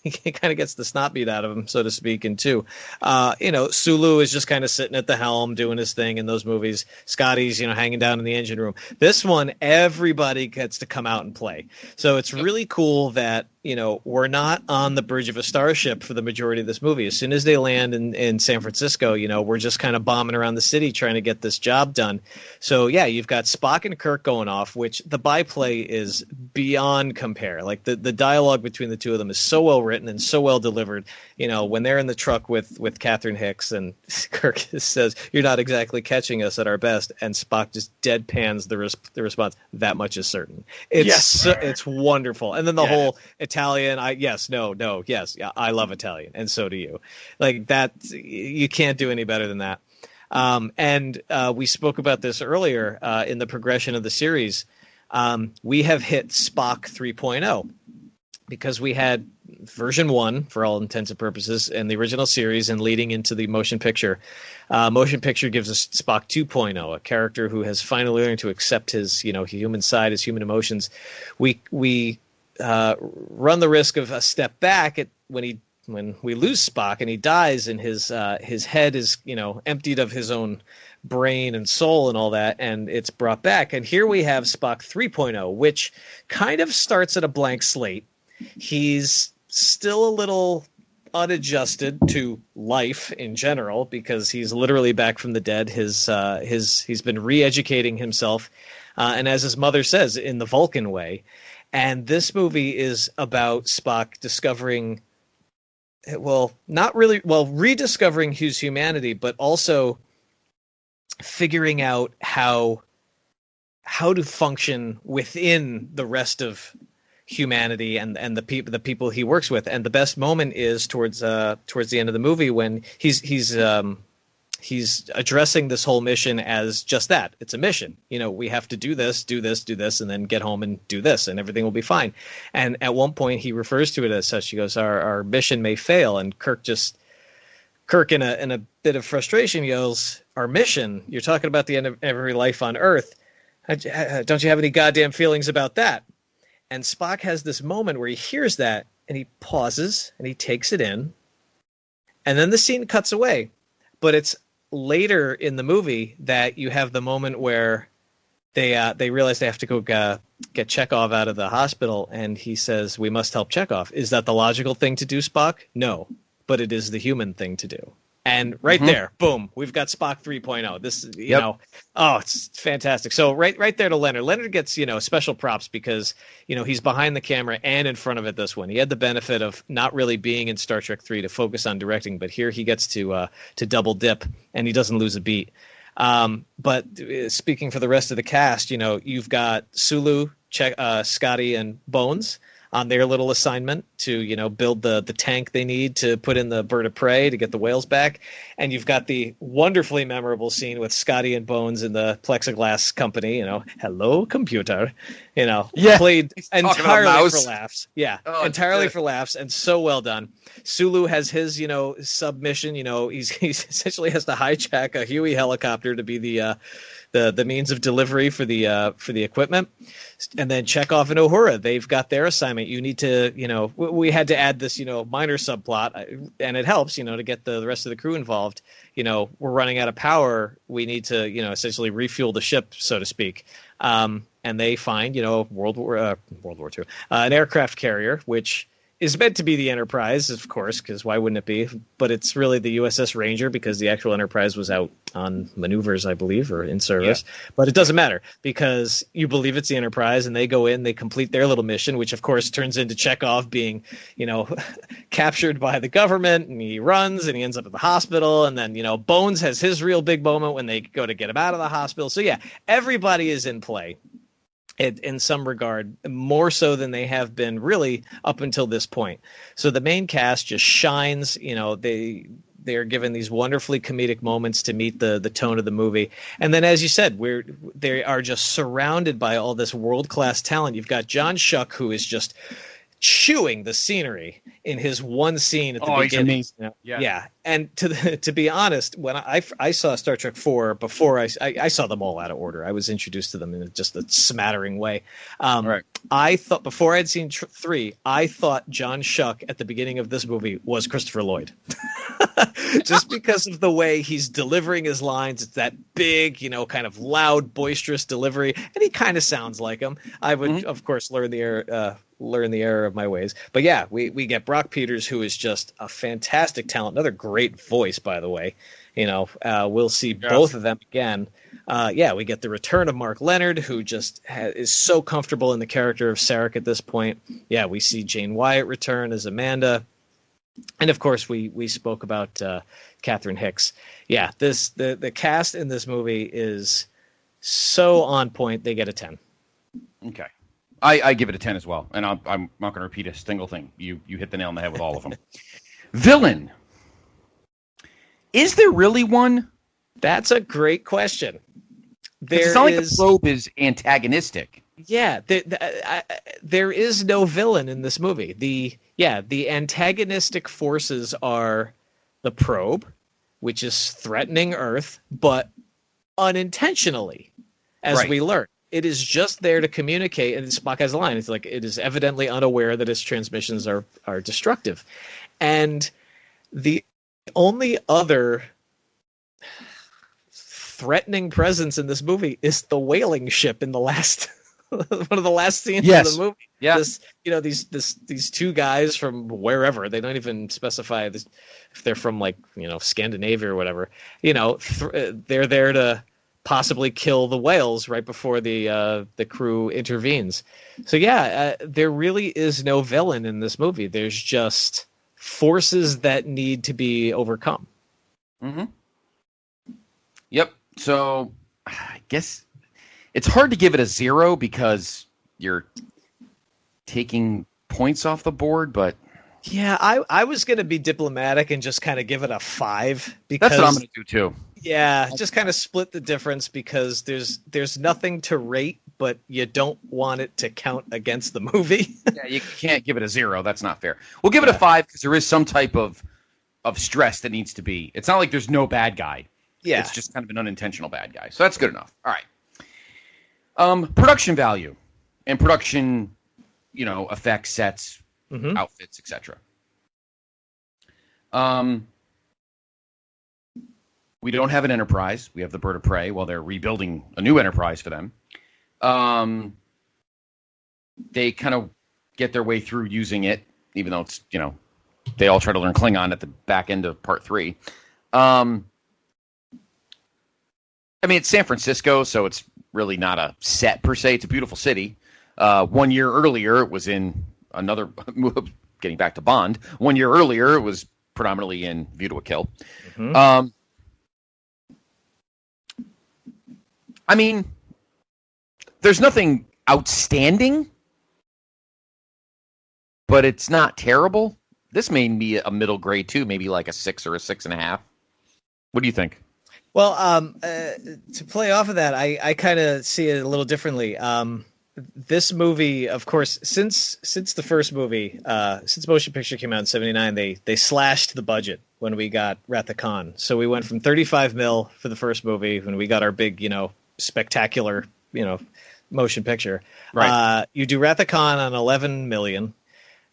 he kind of gets the snot beat out of him, so to speak, in 2. Sulu is just kind of sitting at the helm doing his thing in those movies. Scotty's, hanging down in the engine room. This one, everybody gets to come out and play. So it's really cool that, we're not on the bridge of a starship for the majority of this movie. As soon as they land in San Francisco, we're just kind of bombing around the city trying to get this job done. So, yeah, you've got Spock and Kirk going off, which the byplay is beyond compare. Like, the dialogue between the two of them is so well written and so well delivered. When they're in the truck with Catherine Hicks and Kirk says, "You're not exactly catching us at our best," and Spock just deadpans the response, "That much is certain." It's wonderful. And then the whole Italian, yes, I love Italian, and so do you. Like that, you can't do any better than that. And we spoke about this earlier in the progression of the series. We have hit Spock 3.0 because we had version 1 for all intents and purposes in the original series, and leading into the motion picture. Motion picture gives us Spock 2.0, a character who has finally learned to accept his human side, his human emotions. We run the risk of a step back when we lose Spock and he dies, and his head is emptied of his own brain and soul and all that, and it's brought back. And here we have Spock 3.0, which kind of starts at a blank slate. He's still a little unadjusted to life in general because he's literally back from the dead. He's been re-educating himself, and as his mother says, in the Vulcan way. And this movie is about Spock rediscovering his humanity, but also figuring out how to function within the rest of humanity and the people he works with. And the best moment is towards the end of the movie when he's addressing this whole mission as just that. It's a mission. We have to do this, and then get home and do this, and everything will be fine. And at one point he refers to it as such. He goes, our mission may fail. And Kirk in a bit of frustration yells, "Our mission? You're talking about the end of every life on Earth. Don't you have any goddamn feelings about that?" And Spock has this moment where he hears that and he pauses and he takes it in. And then the scene cuts away. But it's later in the movie that you have the moment where they realize they have to go get Chekhov out of the hospital, and he says, "We must help Chekhov." Is that the logical thing to do, Spock? No, but it is the human thing to do. And right there, boom, we've got Spock 3.0. This, it's fantastic. So right there to Leonard. Leonard gets, special props because, he's behind the camera and in front of it this one. He had the benefit of not really being in Star Trek 3 to focus on directing, but here he gets to double dip, and he doesn't lose a beat. But speaking for the rest of the cast, you've got Sulu, Scotty, and Bones on their little assignment to, build the tank they need to put in the bird of prey to get the whales back. And you've got the wonderfully memorable scene with Scotty and Bones in the plexiglass company, "Hello, computer," played entirely for laughs. Yeah, entirely for laughs, and so well done. Sulu has his, submission. He essentially has to hijack a Huey helicopter to be the means of delivery for the equipment. And then Chekhov and Uhura, they've got their assignment. You need to, we had to add this, minor subplot, and it helps, to get the rest of the crew involved. We're running out of power. We need to, essentially refuel the ship, so to speak. And they find, World War II, an aircraft carrier, which is meant to be the Enterprise, of course, because why wouldn't it be? But it's really the USS Ranger because the actual Enterprise was out on maneuvers, I believe, or in service. Yeah. But it doesn't matter because you believe it's the Enterprise, and they go in, they complete their little mission, which, of course, turns into Chekhov being, captured by the government, and he runs, and he ends up at the hospital. And then, Bones has his real big moment when they go to get him out of the hospital. So, yeah, everybody is in play. in some regard, more so than they have been really up until this point. So the main cast just shines. They are given these wonderfully comedic moments to meet the tone of the movie. And then, as you said, they are just surrounded by all this world-class talent. You've got John Schuck, who is just chewing the scenery in his one scene at the beginning. He's amazing. Yeah. And to be honest, when I saw Star Trek 4 before I saw them all out of order. I was introduced to them in just a smattering way. Right. I thought before I'd seen 3, I thought John Schuck at the beginning of this movie was Christopher Lloyd. Just because of the way he's delivering his lines. It's that big, kind of loud, boisterous delivery, and he kind of sounds like him. I would, of course, learn the error of my ways. But yeah, we get Brock Peters, who is just a fantastic talent. Another great voice, by the way. We'll see both of them again. We get the return of Mark Leonard, who just is so comfortable in the character of Sarek at this point. Yeah, we see Jane Wyatt return as Amanda. And of course, we spoke about Catherine Hicks. Yeah, the cast in this movie is so on point. They get a 10. Okay. I give it a 10 as well, and I'm not going to repeat a single thing. You hit the nail on the head with all of them. Villain. Is there really one? That's a great question. It's not like the probe is antagonistic. Yeah, there is no villain in this movie. The antagonistic forces are the probe, which is threatening Earth, but unintentionally, as we learn. It is just there to communicate, and Spock has a line. It's like it is evidently unaware that its transmissions are destructive. And the only other threatening presence in this movie is the whaling ship in the last one of the last scenes of the movie. Yeah. These two guys from wherever, they don't even specify this, if they're from Scandinavia or whatever. They're there to possibly kill the whales right before the crew intervenes. So there really is no villain in this movie. There's just forces that need to be overcome. Mm-hmm. Yep. So I guess it's hard to give it a 0 because you're taking points off the board, but yeah, I was going to be diplomatic and just kind of give it a 5 because that's what I'm going to do too. Yeah, just kind of split the difference because there's nothing to rate, but you don't want it to count against the movie. Yeah, you can't give it a 0. That's not fair. We'll give it a 5 because there is some type of stress that needs to be. It's not like there's no bad guy. Yeah, it's just kind of an unintentional bad guy. So that's good enough. All right. Production value and production, effects, sets, outfits, etc. We don't have an Enterprise. We have the Bird of Prey while they're rebuilding a new Enterprise for them. They kind of get their way through using it, even though it's, they all try to learn Klingon at the back end of part 3. It's San Francisco, so it's really not a set per se. It's a beautiful city. 1 year earlier, it was in another, getting back to Bond, 1 year earlier, it was predominantly in View to a Kill. Mm-hmm. There's nothing outstanding, but it's not terrible. This may be a middle grade too, maybe like a 6 or a 6.5. What do you think? Well, to play off of that, I kind of see it a little differently. This movie, of course, since the first movie, since Motion Picture came out in '79, they slashed the budget when we got Wrath of Khan. So we went from 35 mil for the first movie when we got our big, spectacular, motion picture. Right. You do Wrath of Khan on 11 million.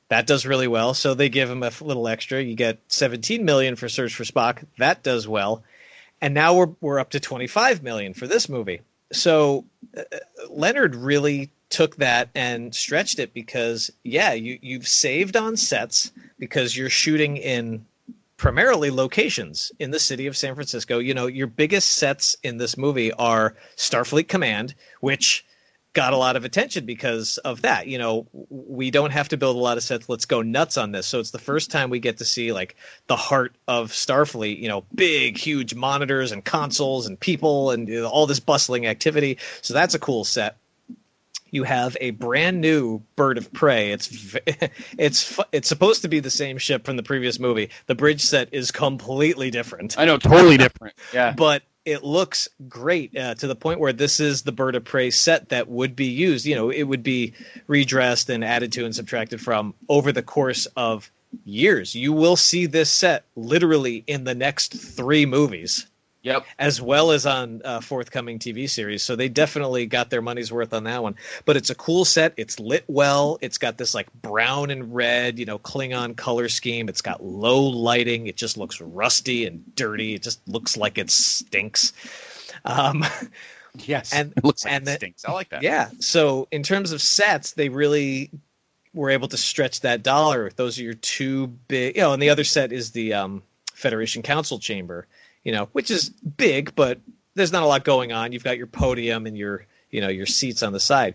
That does really well. So they give him a little extra. You get 17 million for Search for Spock. That does well. And now we're up to 25 million for this movie. So Leonard really took that and stretched it because, you've saved on sets because you're shooting in primarily locations in the city of San Francisco. Your biggest sets in this movie are Starfleet Command, which got a lot of attention because of that. We don't have to build a lot of sets. Let's go nuts on this. So it's the first time we get to see the heart of Starfleet, big, huge monitors and consoles and people and all this bustling activity. So that's a cool set. you have a brand new bird of prey. It's supposed to be the same ship from the previous movie. The bridge set is completely different. I know, totally different. Yeah, but it looks great to the point where this is the bird of prey set that would be used. You know, it would be redressed and added to and subtracted from over the course of years. You will see this set literally in the next 3 movies. Yep. As well as on forthcoming TV series. So they definitely got their money's worth on that one. But it's a cool set. It's lit well. It's got this like brown and red, you know, Klingon color scheme. It's got low lighting. It just looks rusty and dirty. It just looks like it stinks. Yes. And it looks like it stinks. I like that. Yeah. So in terms of sets, they really were able to stretch that dollar. Those are your 2 big, you know, and the other set is the Federation Council chamber. You know, which is big, but there's not a lot going on. You've got your podium and your seats on the side.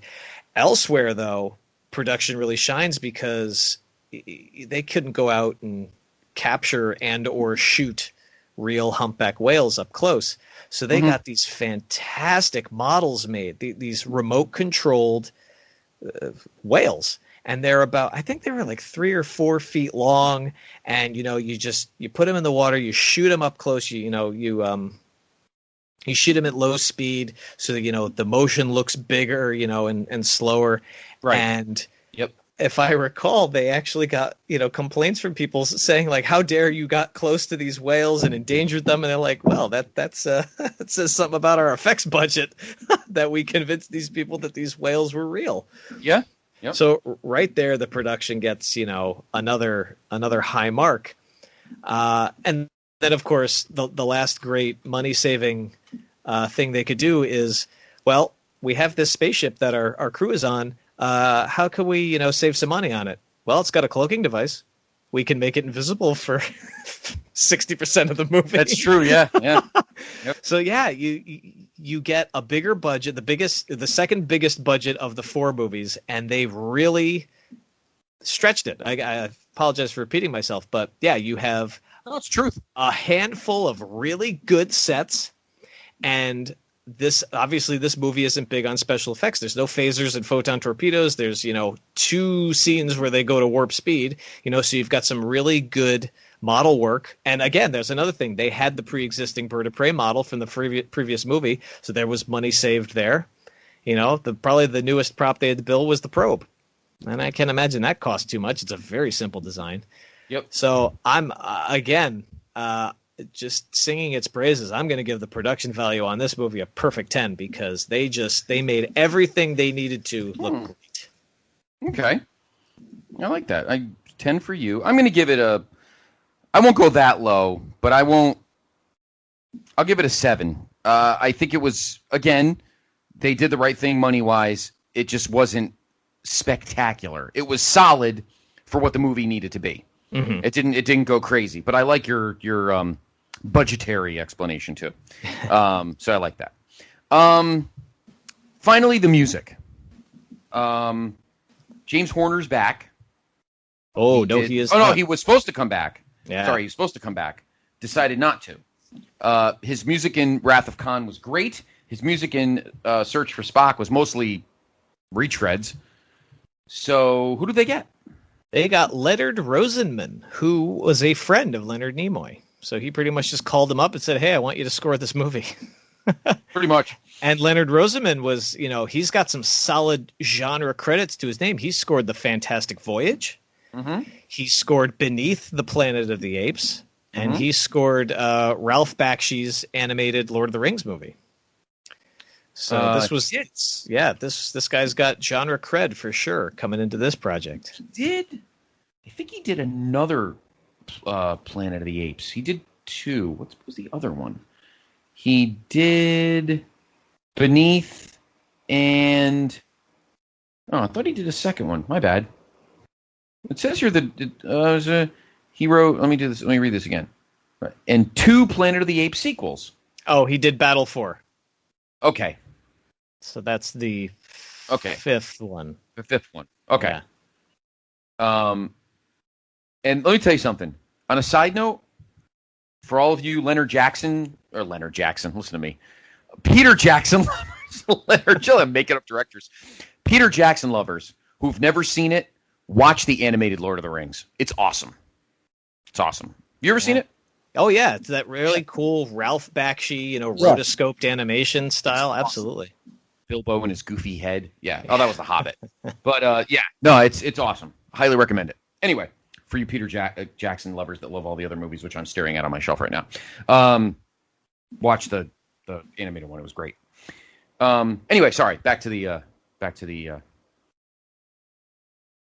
Elsewhere, though, production really shines because they couldn't go out and capture and or shoot real humpback whales up close. So they got these fantastic models made, these remote-controlled whales. And they're about, I think they were like 3 or 4 feet long. And, you know, you put them in the water, you shoot them up close, you shoot them at low speed so that, you know, the motion looks bigger, you know, and slower. Right. And if I recall, they actually got, you know, complaints from people saying like, how dare you got close to these whales and endangered them. And they're like, well, that says something about our effects budget that we convinced these people that these whales were real. Yeah. Yep. So right there, the production gets, you know, another high mark. And then, of course, the last great money-saving thing they could do is, well, we have this spaceship that our crew is on. How can we, you know, save some money on it? Well, it's got a cloaking device. We can make it invisible for 60% of the movie. That's true. Yeah. Yep. So yeah, you get a bigger budget, the second biggest budget of the 4 movies, and they've really stretched it. I apologize for repeating myself, but yeah, you have it's truth. A handful of really good sets, and this movie isn't big on special effects. There's no phasers and photon torpedoes. There's, you know, 2 scenes where they go to warp speed, you know, so you've got some really good model work. And again, there's another thing. They had the pre-existing bird of prey model from the previous movie, so there was money saved there. You know, probably the newest prop they had to build was the probe. And I can't imagine that cost too much. It's a very simple design. Yep. So I'm, just singing its praises. I'm going to give the production value on this movie a perfect 10 because they made everything they needed to look great. Okay. I like that. 10 for you. I'm going to give it I won't go that low, but I'll give it a 7. I think it was, again, they did the right thing money-wise. It just wasn't spectacular. It was solid for what the movie needed to be. Mm-hmm. It didn't go crazy, but I like your budgetary explanation too. So I like that. Finally, the music. James Horner's back. He is. Oh no, he was supposed to come back. Yeah. Sorry, he was supposed to come back. Decided not to. His music in Wrath of Khan was great. His music in Search for Spock was mostly retreads. So who did they get? They got Leonard Rosenman, who was a friend of Leonard Nimoy. So he pretty much just called him up and said, hey, I want you to score this movie. Pretty much. And Leonard Rosenman was, you know, he's got some solid genre credits to his name. He scored The Fantastic Voyage. Mm-hmm. He scored Beneath the Planet of the Apes. And he scored Ralph Bakshi's animated Lord of the Rings movie. So this was, this guy's got genre cred for sure coming into this project. I think he did another Planet of the Apes. He did 2. What was the other one? He did Beneath and... Oh, I thought he did a second one. My bad. It says here that he wrote... Let me do this. Let me read this again. Right. And 2 Planet of the Apes sequels. Oh, he did Battle 4. Okay. So that's the 5th one. The 5th one. Okay. Yeah. And let me tell you something. On a side note, for all of you Leonard Jackson, listen to me. Peter Jackson, Leonard, I'm making up directors. Peter Jackson lovers who've never seen it, watch the animated Lord of the Rings. It's awesome. It's awesome. You ever seen it? Oh yeah, it's that really cool Ralph Bakshi, rotoscoped animation style. Absolutely. Bilbo and his goofy head. Yeah. Oh, that was The Hobbit. But no, it's awesome. Highly recommend it. Anyway, for you Peter Jackson lovers that love all the other movies, which I'm staring at on my shelf right now, watch the animated one. It was great. Anyway, sorry. Back to the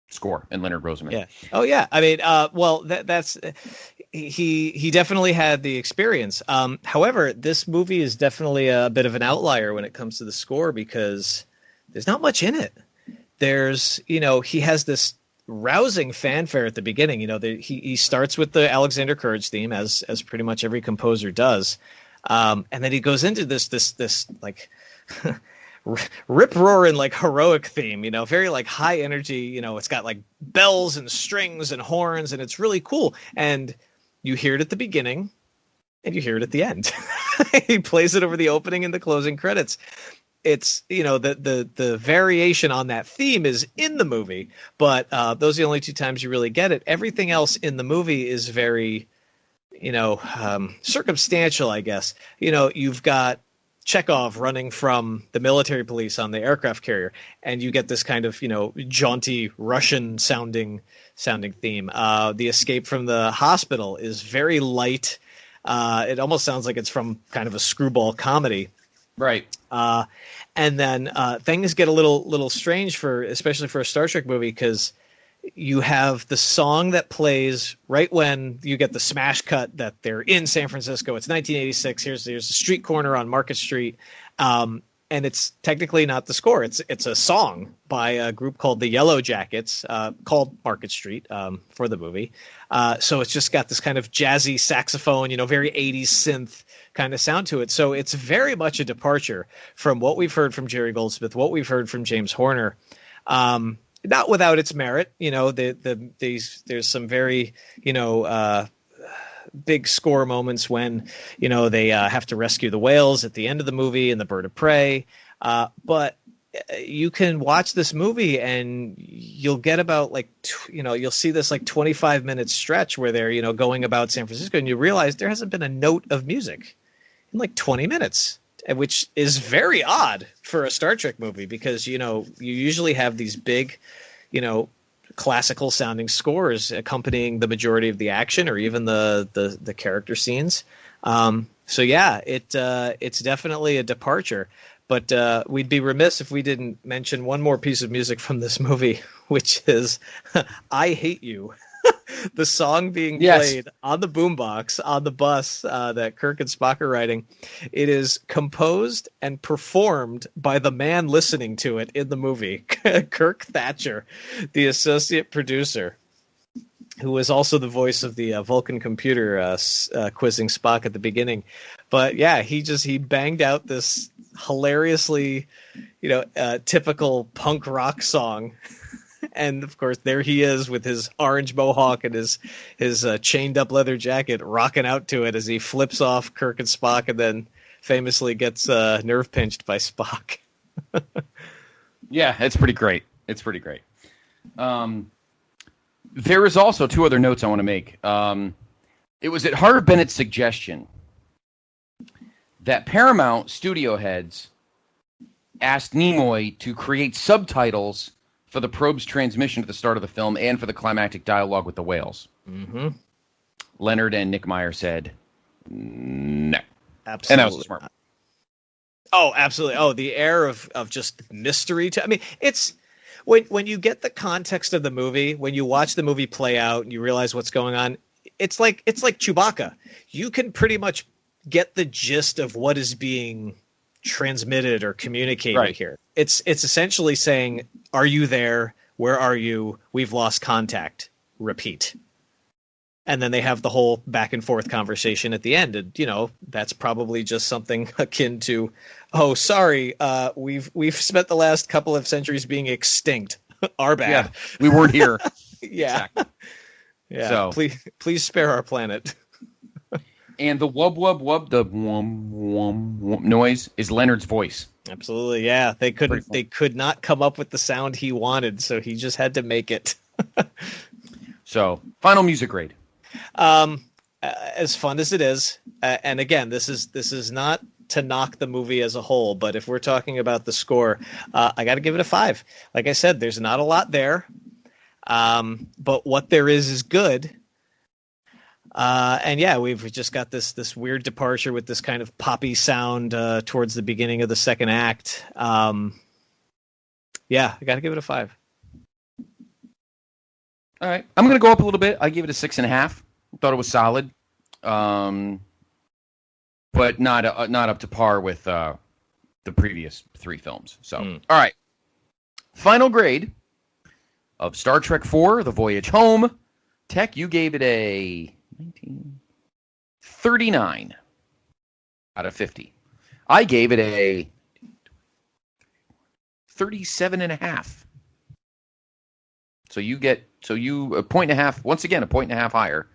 score and Leonard Rosenman. Yeah. Oh yeah. I mean, that's he definitely had the experience. However, this movie is definitely a bit of an outlier when it comes to the score because there's not much in it. There's, he has this rousing fanfare at the beginning. He starts with the Alexander Courage theme as pretty much every composer does. And then he goes into this like rip roaring like heroic theme, very like high energy, it's got like bells and strings and horns and it's really cool. And you hear it at the beginning and you hear it at the end. He plays it over the opening and the closing credits. It's, the variation on that theme is in the movie, but those are the only two times you really get it. Everything else in the movie is very, circumstantial, I guess. You've got Chekhov running from the military police on the aircraft carrier, and you get this kind of, jaunty Russian sounding theme. The escape from the hospital is very light. It almost sounds like it's from kind of a screwball comedy. Right. And then things get a little strange especially for a Star Trek movie, because you have the song that plays right when you get the smash cut that they're in San Francisco. It's 1986. Here's a street corner on Market Street. And it's technically not the score. It's a song by a group called the Yellow Jackets, called Market Street, for the movie. So it's just got this kind of jazzy saxophone, very 80s synth kind of sound to it. So it's very much a departure from what we've heard from Jerry Goldsmith, what we've heard from James Horner. Not without its merit, there's some very, big score moments when, they have to rescue the whales at the end of the movie and the bird of prey. But you can watch this movie and you'll get about you'll see this 25-minute stretch where they're, going about San Francisco, and you realize there hasn't been a note of music in 20 minutes. Which is very odd for a Star Trek movie because, you usually have these big, classical sounding scores accompanying the majority of the action or even the character scenes. So yeah, it's definitely a departure, but we'd be remiss if we didn't mention one more piece of music from this movie, which is I Hate You. The song being played on the boombox on the bus that Kirk and Spock are riding. It is composed and performed by the man listening to it in the movie, Kirk Thatcher, the associate producer, who was also the voice of the Vulcan computer quizzing Spock at the beginning. But yeah, he banged out this hilariously, typical punk rock song. And of course, there he is with his orange mohawk and his chained up leather jacket, rocking out to it as he flips off Kirk and Spock, and then famously gets nerve pinched by Spock. Yeah, it's pretty great. There is also two other notes I want to make. It was at Harve Bennett's suggestion that Paramount studio heads asked Nimoy to create subtitles for the probe's transmission at the start of the film and for the climactic dialogue with the whales. Mm-hmm. Leonard and Nick Meyer said no. Absolutely. And that was smart. Oh, absolutely. Oh, the air of just mystery. It's when you get the context of the movie, when you watch the movie play out and you realize what's going on, it's like Chewbacca. You can pretty much get the gist of what is being transmitted or communicated here. It's essentially saying, are you there? Where are you? We've lost contact. Repeat. And then they have the whole back and forth conversation at the end. And, that's probably just something akin to, oh, sorry, we've spent the last couple of centuries being extinct. Our bad. Yeah, we weren't here. Yeah. Exactly. Yeah. So please spare our planet. And the wub wub wub, the wum wum wum noise is Leonard's voice. Absolutely, yeah. They could not come up with the sound he wanted, so he just had to make it. So, final music grade. As fun as it is, and again, this is not to knock the movie as a whole, but if we're talking about the score, I got to give it a 5. Like I said, there's not a lot there, but what there is good. And yeah, we've just got this weird departure with this kind of poppy sound towards the beginning of the second act. Yeah, I got to give it a 5. All right, I'm going to go up a little bit. I gave it a 6.5. Thought it was solid, but not up to par with the previous 3 films. So, All right, final grade of Star Trek IV: The Voyage Home. Tech, you gave it a 39 out of 50. I gave it a 37.5. So you a point and a half, once again, a point and a half higher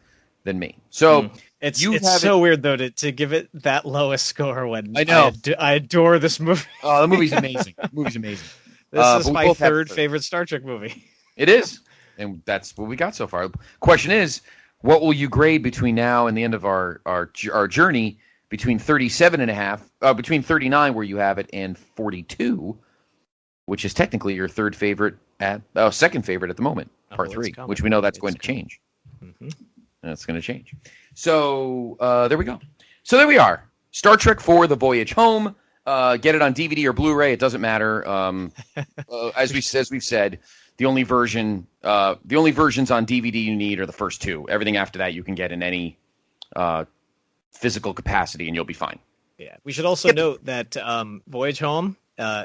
than me. So it's so weird though to give it that lowest score when I know I adore this movie. Oh, the movie's amazing. This is my third favorite Star Trek movie. It is, and that's what we got so far. Question is, what will you grade between now and the end of our journey between 37.5, between 39 where you have it and 42, which is technically your second favorite at the moment, part 3, which we know that's going to change. Mm-hmm. That's going to change. So there we go. So there we are. Star Trek IV: The Voyage Home. Get it on DVD or Blu-ray. It doesn't matter. As we've said, the only versions on DVD you need are the first 2. Everything after that you can get in any physical capacity, and you'll be fine. Yeah. We should also note that Voyage Home, to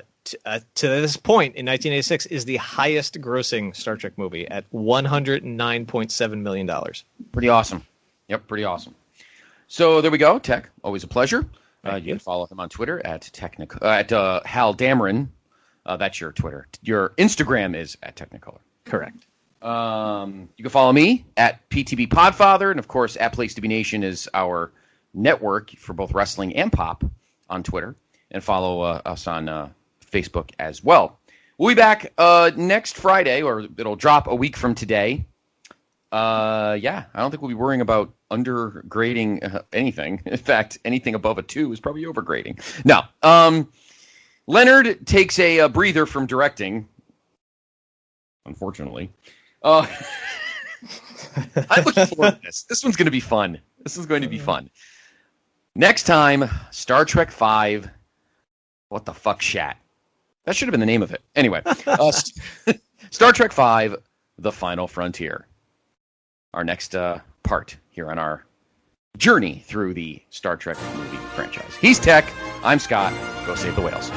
this point in 1986, is the highest grossing Star Trek movie at $109.7 million. Pretty awesome. Yep, pretty awesome. So there we go. Tech, always a pleasure. You can follow him on Twitter at Hal Dameron. That's your Twitter. Your Instagram is at Technicolor. Correct. You can follow me at PTB Podfather, and of course, at Place to Be Nation is our network for both wrestling and pop on Twitter, and follow us on Facebook as well. We'll be back next Friday, or it'll drop a week from today. I don't think we'll be worrying about undergrading anything. In fact, anything above a 2 is probably overgrading. No. Leonard takes a breather from directing, unfortunately. I'm looking forward to this. This one's going to be fun. Next time, Star Trek V. What the fuck, Shat? That should have been the name of it. Anyway, Star Trek V, The Final Frontier. Our next part here on our journey through the Star Trek movie franchise. He's Tech. I'm Scott. Go save the whales.